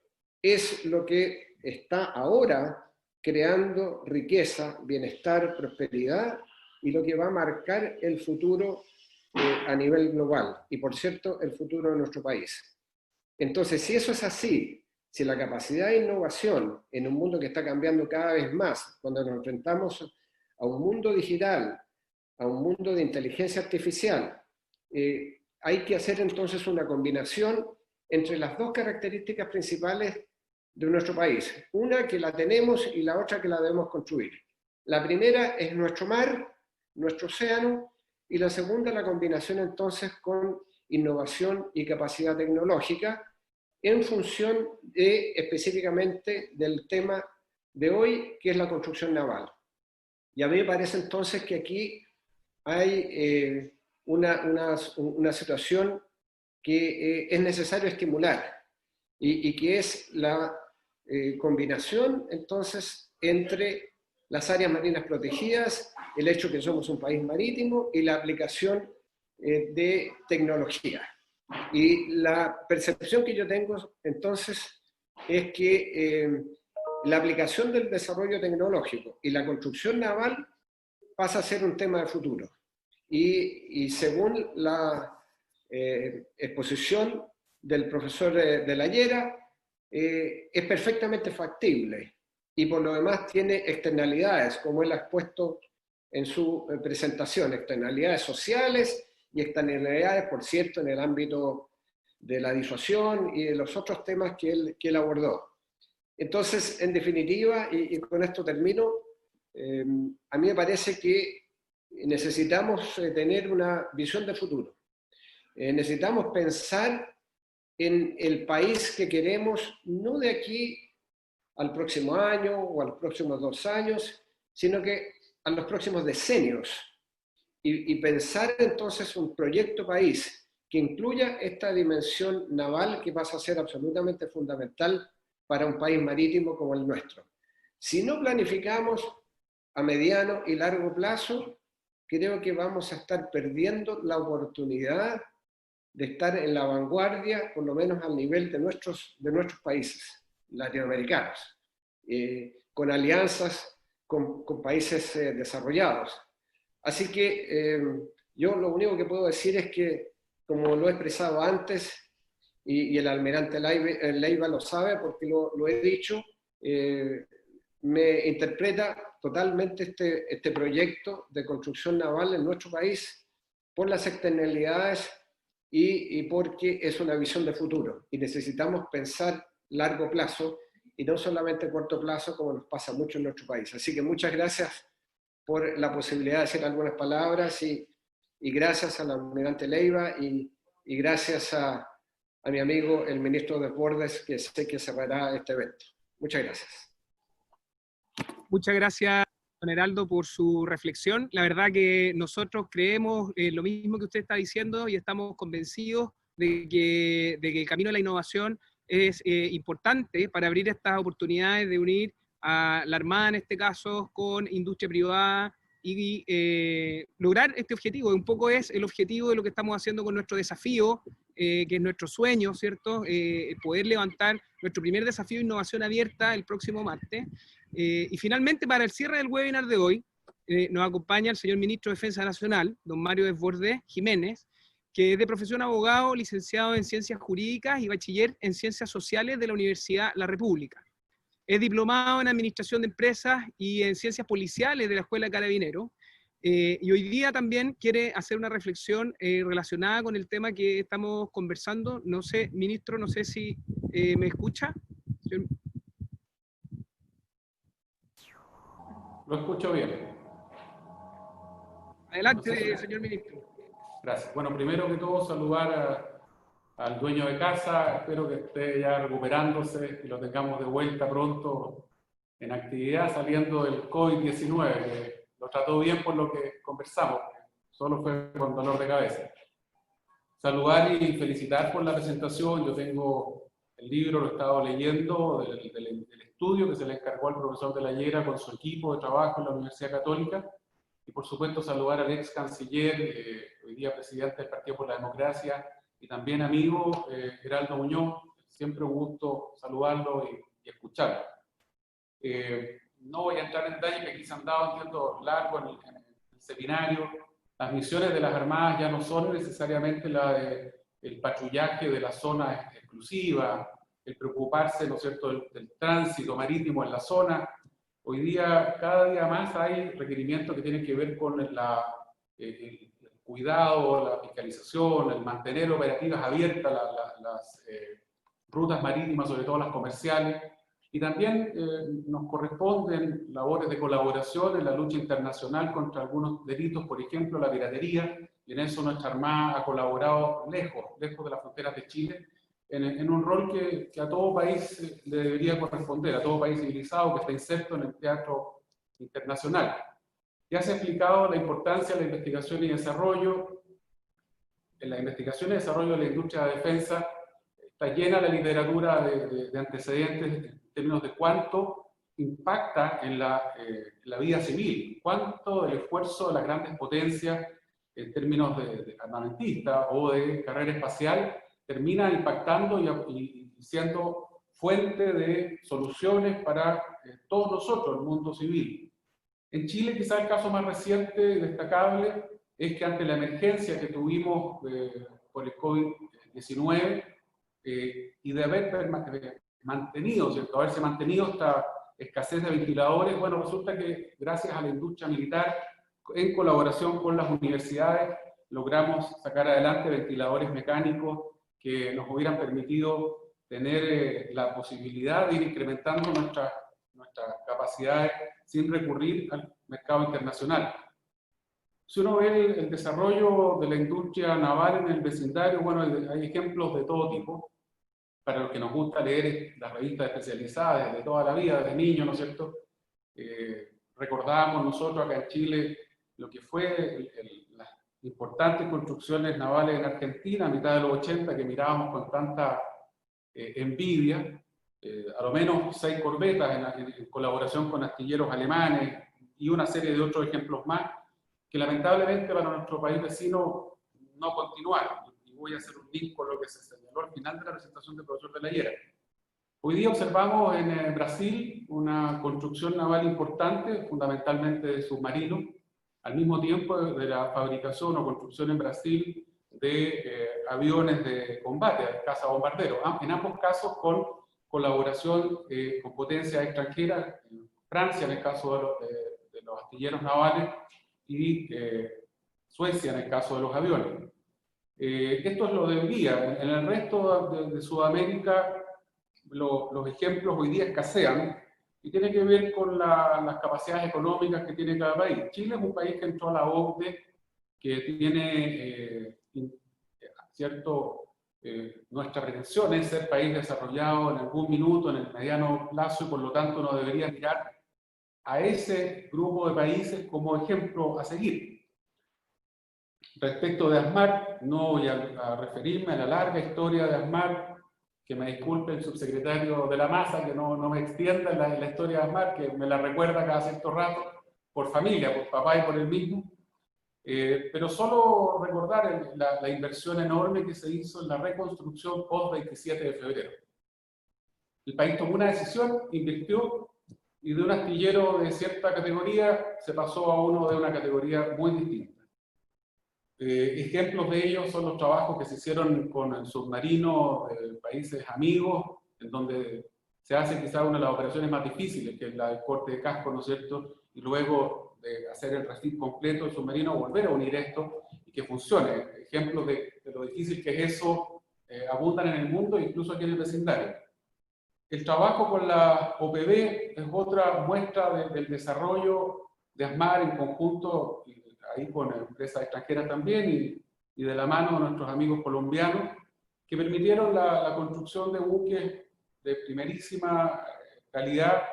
es lo que está ahora creando riqueza, bienestar, prosperidad y lo que va a marcar el futuro a nivel global y, por cierto, el futuro de nuestro país. Entonces, si eso es así, si la capacidad de innovación en un mundo que está cambiando cada vez más, cuando nos enfrentamos a un mundo digital, a un mundo de inteligencia artificial, hay que hacer entonces una combinación entre las dos características principales de nuestro país. Una que la tenemos y la otra que la debemos construir. La primera es nuestro mar, nuestro océano, y la segunda la combinación entonces con innovación y capacidad tecnológica en función específicamente del tema de hoy, que es la construcción naval. Y a mí me parece entonces que aquí hay una situación que es necesario estimular y que es la combinación entonces entre las áreas marinas protegidas, el hecho que somos un país marítimo y la aplicación de tecnología. Y la percepción que yo tengo entonces es que la aplicación del desarrollo tecnológico y la construcción naval pasa a ser un tema de futuro. Y según la exposición del profesor de la Llera, es perfectamente factible y por lo demás tiene externalidades, como él ha expuesto en su presentación, externalidades sociales y externalidades, por cierto, en el ámbito de la disuasión y de los otros temas que él abordó. Entonces, en definitiva, y con esto termino, a mí me parece que necesitamos tener una visión de futuro. Necesitamos pensar en el país que queremos, no de aquí al próximo año o a los próximos 2 años, sino que a los próximos decenios. Y pensar entonces un proyecto país que incluya esta dimensión naval que pasa a ser absolutamente fundamental para un país marítimo como el nuestro. Si no planificamos a mediano y largo plazo, creo que vamos a estar perdiendo la oportunidad de estar en la vanguardia, por lo menos al nivel de nuestros países latinoamericanos, con alianzas con países desarrollados. Así que yo lo único que puedo decir es que, como lo he expresado antes, y el almirante Leiva lo sabe porque lo he dicho, me interpreta totalmente este proyecto de construcción naval en nuestro país por las externalidades y porque es una visión de futuro. Y necesitamos pensar largo plazo y no solamente corto plazo, como nos pasa mucho en nuestro país. Así que muchas gracias por la posibilidad de decir algunas palabras y gracias al almirante Leiva y gracias a mi amigo el ministro de Desbordes, que sé que cerrará este evento. Muchas gracias. Muchas gracias, don Heraldo, por su reflexión. La verdad que nosotros creemos lo mismo que usted está diciendo y estamos convencidos de que el camino de la innovación es importante para abrir estas oportunidades de unir a la Armada, en este caso, con industria privada y lograr este objetivo. Un poco es el objetivo de lo que estamos haciendo con nuestro desafío, que es nuestro sueño, ¿cierto? Poder levantar nuestro primer desafío de innovación abierta el próximo martes. Y finalmente, para el cierre del webinar de hoy, nos acompaña el señor Ministro de Defensa Nacional, don Mario Desbordes Jiménez, que es de profesión abogado, licenciado en Ciencias Jurídicas y bachiller en Ciencias Sociales de la Universidad La República. Es diplomado en Administración de Empresas y en Ciencias Policiales de la Escuela de Carabineros. Y hoy día también quiere hacer una reflexión relacionada con el tema que estamos conversando. No sé, ministro, no sé si me escucha. Lo escucho bien. Adelante, señor ministro. Gracias. Bueno, primero que todo, saludar al dueño de casa. Espero que esté ya recuperándose y lo tengamos de vuelta pronto en actividad, saliendo del COVID-19, que lo trató bien por lo que conversamos, solo fue con dolor de cabeza. Saludar y felicitar por la presentación. Yo tengo el libro, lo he estado leyendo, del estudio que se le encargó al profesor de la Llera con su equipo de trabajo en la Universidad Católica. Y por supuesto saludar al ex canciller, hoy día presidente del Partido por la Democracia, y también amigo Geraldo Muñoz. Siempre un gusto saludarlo y escucharlo. No voy a entrar en detalles, que aquí se han dado, entiendo, largo en el seminario. Las misiones de las Armadas ya no son necesariamente la del patrullaje de la zona exclusiva, el preocuparse, ¿no es cierto?, del tránsito marítimo en la zona. Hoy día, cada día más hay requerimientos que tienen que ver con el cuidado, la fiscalización, el mantener operativas abiertas las rutas marítimas, sobre todo las comerciales. Y también nos corresponden labores de colaboración en la lucha internacional contra algunos delitos, por ejemplo, la piratería, y en eso nuestra Armada ha colaborado lejos de las fronteras de Chile, en un rol que a todo país le debería corresponder, a todo país civilizado que está inserto en el teatro internacional. Ya se ha explicado la importancia de la investigación y desarrollo. En la investigación y desarrollo de la industria de defensa está llena la literatura de antecedentes en términos de cuánto impacta en la vida civil, cuánto del esfuerzo de las grandes potencias en términos de armamentista o de carrera espacial termina impactando y siendo fuente de soluciones para todos nosotros, el mundo civil. En Chile, quizá el caso más reciente y destacable es que ante la emergencia que tuvimos por el COVID-19 y de haber mantenido, ¿cierto?, haberse mantenido esta escasez de ventiladores, bueno, resulta que gracias a la industria militar, en colaboración con las universidades, logramos sacar adelante ventiladores mecánicos que nos hubieran permitido tener la posibilidad de ir incrementando nuestras capacidades sin recurrir al mercado internacional. Si uno ve el desarrollo de la industria naval en el vecindario, bueno, hay ejemplos de todo tipo. Para los que nos gusta leer las revistas especializadas desde toda la vida, desde niños, ¿no es cierto? Recordamos nosotros acá en Chile lo que fue las importantes construcciones navales en Argentina a mitad de los 80, que mirábamos con tanta envidia, a lo menos 6 corbetas en colaboración con astilleros alemanes y una serie de otros ejemplos más, que lamentablemente para nuestro país vecino no continuaron. Y voy a hacer un link con lo que se señaló al final de la presentación del profesor de la Llera. Hoy día observamos en Brasil una construcción naval importante, fundamentalmente de submarinos, al mismo tiempo de la fabricación o construcción en Brasil de aviones de combate, cazabombarderos, en ambos casos con colaboración con potencias extranjeras, en Francia en el caso de los astilleros navales y Suecia en el caso de los aviones. Esto es lo de hoy día. En el resto de Sudamérica los ejemplos hoy día escasean y tiene que ver con las capacidades económicas que tiene cada país. Chile es un país que entró a la OCDE, que tiene nuestra pretensión es ser país desarrollado en algún minuto, en el mediano plazo, y por lo tanto no debería mirar a ese grupo de países como ejemplo a seguir. Respecto de ASMAR, no voy a referirme a la larga historia de ASMAR, que me disculpe el subsecretario de la Masa, que no me extienda en la historia de ASMAR, que me la recuerda cada cierto rato, por familia, por papá y por él mismo. Pero solo recordar la inversión enorme que se hizo en la reconstrucción post-27 de febrero. El país tomó una decisión, invirtió, y de un astillero de cierta categoría se pasó a uno de una categoría muy distinta. Ejemplos de ellos son los trabajos que se hicieron con el submarino de países amigos, en donde se hace quizás una de las operaciones más difíciles, que es la del corte de casco, ¿no es cierto? Y luego de hacer el refit completo del submarino, volver a unir esto y que funcione. Ejemplos de lo difícil que es eso abundan en el mundo, incluso aquí en el vecindario. El trabajo con la OPB es otra muestra del desarrollo de ASMAR en conjunto, ahí con empresas extranjeras también, y de la mano de nuestros amigos colombianos, que permitieron la construcción de buques de primerísima calidad,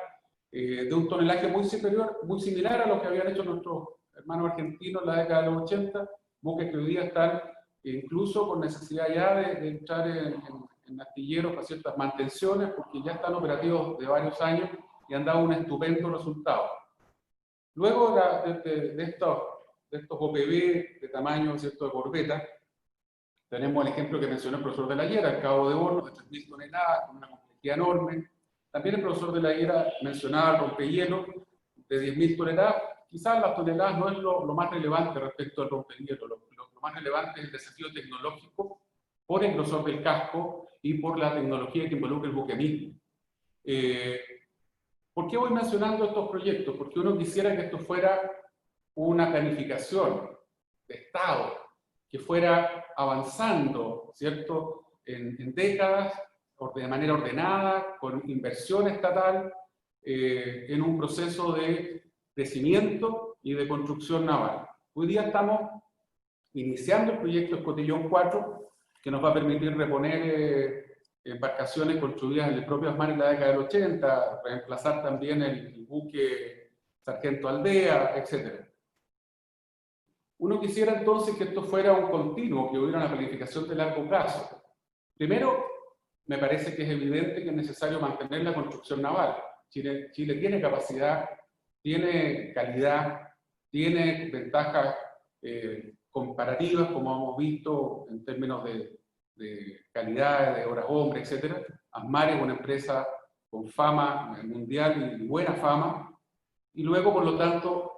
de un tonelaje muy superior, muy similar a lo que habían hecho nuestros hermanos argentinos en la década de los 80, buques que hoy día están incluso con necesidad ya de entrar en astilleros para ciertas mantenciones, porque ya están operativos de varios años y han dado un estupendo resultado. Luego de estos OPB de tamaño, ¿cierto?, de corbeta, tenemos el ejemplo que mencionó el profesor de la Hiera, el Cabo de Hornos, de 3.000 toneladas, con una complejidad enorme. También el profesor de la Hiera mencionaba el rompehielo de 10.000 toneladas. Quizás las toneladas no es lo más relevante respecto al rompehielo. Lo más relevante es el desafío tecnológico por el grosor del casco y por la tecnología que involucra el buque mismo. ¿Por qué voy mencionando estos proyectos? Porque uno quisiera que esto fuera una planificación de Estado, que fuera avanzando, ¿cierto?, en décadas, de manera ordenada, con inversión estatal, en un proceso de crecimiento y de construcción naval. Hoy día estamos iniciando el proyecto Escotillón 4, que nos va a permitir reponer embarcaciones construidas en el propio ASMAR en la década del 80, reemplazar también el buque Sargento Aldea, etc. Uno quisiera entonces que esto fuera un continuo, que hubiera una planificación de largo plazo. Primero, me parece que es evidente que es necesario mantener la construcción naval. Chile tiene capacidad, tiene calidad, tiene ventajas comparativas, como hemos visto en términos de calidad, de horas hombre, etc. ASMAR es una empresa con fama mundial y buena fama, y luego, por lo tanto,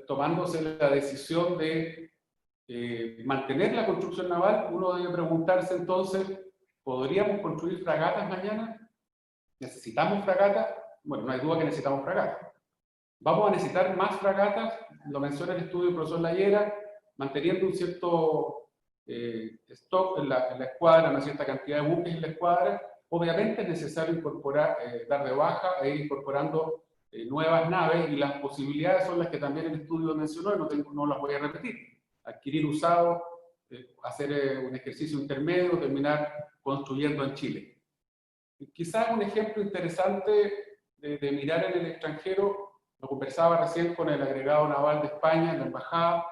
tomándose la decisión de mantener la construcción naval, uno debe preguntarse entonces, ¿podríamos construir fragatas mañana? ¿Necesitamos fragatas? Bueno, no hay duda que necesitamos fragatas. ¿Vamos a necesitar más fragatas? Lo menciona el estudio del profesor La Hiera, manteniendo un cierto stock en la escuadra, una cierta cantidad de buques en la escuadra. Obviamente es necesario incorporar, dar de baja e ir incorporando nuevas naves, y las posibilidades son las que también el estudio mencionó, y no las voy a repetir. Adquirir usado, hacer un ejercicio intermedio, terminar construyendo en Chile. Quizás un ejemplo interesante de mirar en el extranjero, lo conversaba recién con el agregado naval de España en la embajada,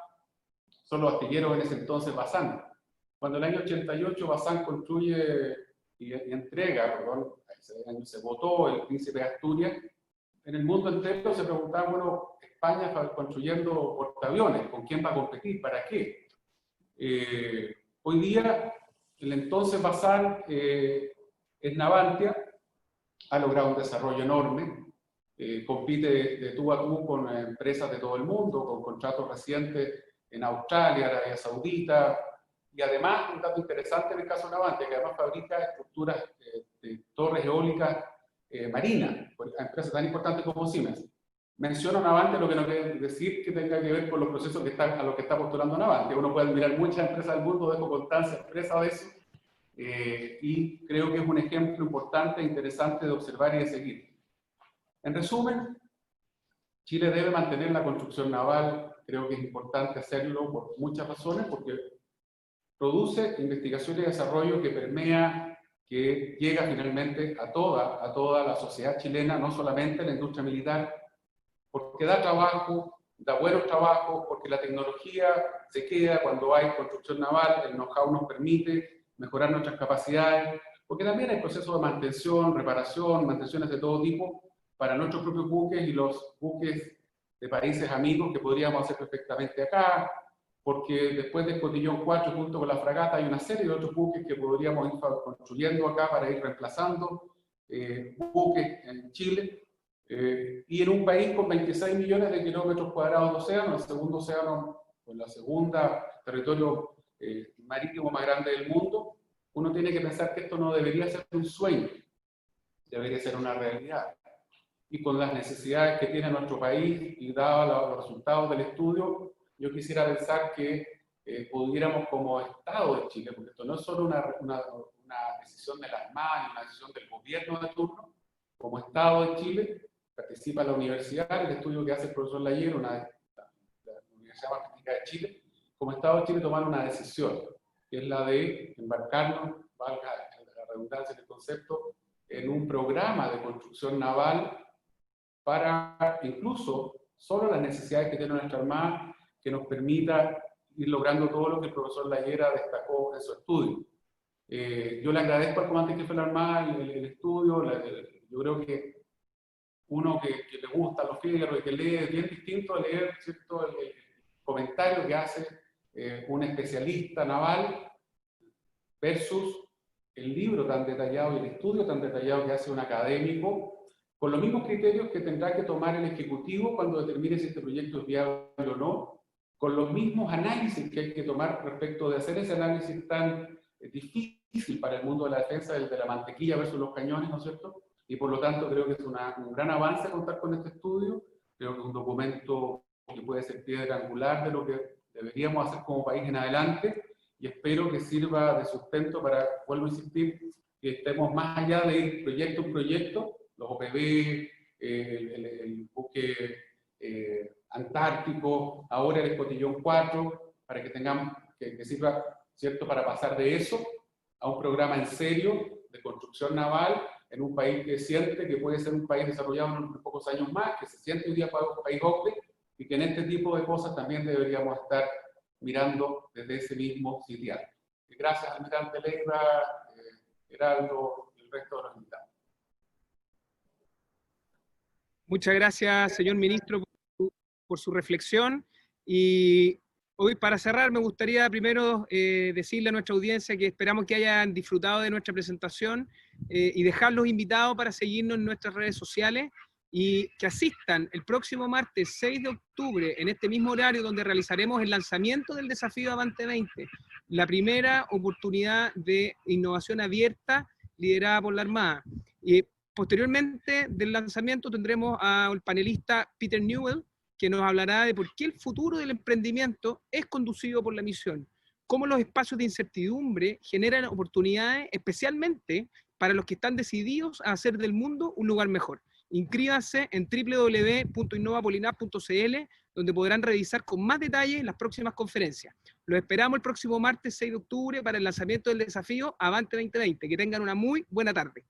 son los astilleros en ese entonces Bazán. Cuando en el año 88 Bazán construye y entrega, perdón, ese año se votó el Príncipe de Asturias, en el mundo entero se preguntaban, bueno, España está construyendo portaaviones, ¿con quién va a competir? ¿Para qué? Hoy día, el entonces Bazán es Navantia, ha logrado un desarrollo enorme, compite de tú a tú con empresas de todo el mundo, con contratos recientes en Australia, Arabia Saudita, y además, un dato interesante en el caso de Navantia, que además fabrica estructuras de torres eólicas marinas, a empresas tan importantes como Siemens. Menciono Navantia, lo que no quiere decir que tenga que ver con los procesos a los que está postulando Navantia. Uno puede admirar muchas empresas del mundo, dejo constancia expresa de eso, y creo que es un ejemplo importante e interesante de observar y de seguir. En resumen, Chile debe mantener la construcción naval. Creo que es importante hacerlo por muchas razones, porque produce investigación y desarrollo que permea, que llega finalmente a toda la sociedad chilena, no solamente a la industria militar, porque da trabajo, da buenos trabajos, porque la tecnología se queda cuando hay construcción naval, el know-how nos permite mejorar nuestras capacidades, porque también hay procesos de mantención, reparación, mantenciones de todo tipo para nuestros propios buques y los buques de países amigos que podríamos hacer perfectamente acá, porque después de Escotillón 4, junto con la fragata, hay una serie de otros buques que podríamos ir construyendo acá para ir reemplazando buques en Chile, y en un país con 26 millones de kilómetros cuadrados de océano, el segundo océano, con la segunda territorio marítimo más grande del mundo, uno tiene que pensar que esto no debería ser un sueño. debería ser una realidad. Y con las necesidades que tiene nuestro país y dados los resultados del estudio, yo quisiera pensar que pudiéramos como Estado de Chile, porque esto no es solo una decisión de la Armada ni una decisión del gobierno de turno, como Estado de Chile participa la universidad, el estudio que hace el profesor Layer, la Universidad Magnífica de Chile, como Estado de Chile tomar una decisión, que es la de embarcarnos, valga la redundancia del concepto, en un programa de construcción naval para incluso solo las necesidades que tiene nuestra Armada, que nos permita ir logrando todo lo que el profesor Layera destacó en su estudio. Yo le agradezco al comandante jefe de la Armada el estudio. Yo creo que uno que le gusta los fierros y que lee es bien distinto a leer, ¿cierto?, el comentario que hace un especialista naval versus el libro tan detallado y el estudio tan detallado que hace un académico, con los mismos criterios que tendrá que tomar el Ejecutivo cuando determine si este proyecto es viable o no, con los mismos análisis que hay que tomar respecto de hacer ese análisis tan difícil para el mundo de la defensa, el de la mantequilla versus los cañones, ¿no es cierto? Y por lo tanto creo que es un gran avance contar con este estudio, creo que es un documento que puede ser piedra angular de lo que deberíamos hacer como país en adelante, y espero que sirva de sustento para, vuelvo a insistir, que estemos más allá de ir proyecto en proyecto, los OPV, el buque antártico, ahora el Escotillón 4, para que tengamos, que sirva, ¿cierto?, para pasar de eso a un programa en serio de construcción naval en un país que siente que puede ser un país desarrollado en unos pocos años más, que se siente hoy día para un país OCDE, y que en este tipo de cosas también deberíamos estar mirando desde ese mismo sitial. Gracias, almirante Leiva, Geraldo y el resto de los invitados. Muchas gracias, señor ministro, por su reflexión. Y hoy, para cerrar, me gustaría primero decirle a nuestra audiencia que esperamos que hayan disfrutado de nuestra presentación y dejarlos invitados para seguirnos en nuestras redes sociales y que asistan el próximo martes 6 de octubre en este mismo horario donde realizaremos el lanzamiento del Desafío Avante 20, la primera oportunidad de innovación abierta liderada por la Armada. Y posteriormente del lanzamiento tendremos al panelista Peter Newell, que nos hablará de por qué el futuro del emprendimiento es conducido por la misión, cómo los espacios de incertidumbre generan oportunidades, especialmente para los que están decididos a hacer del mundo un lugar mejor. Inscríbanse en www.innovapolinap.cl, donde podrán revisar con más detalle las próximas conferencias. Los esperamos el próximo martes 6 de octubre para el lanzamiento del Desafío Avante 2020. Que tengan una muy buena tarde.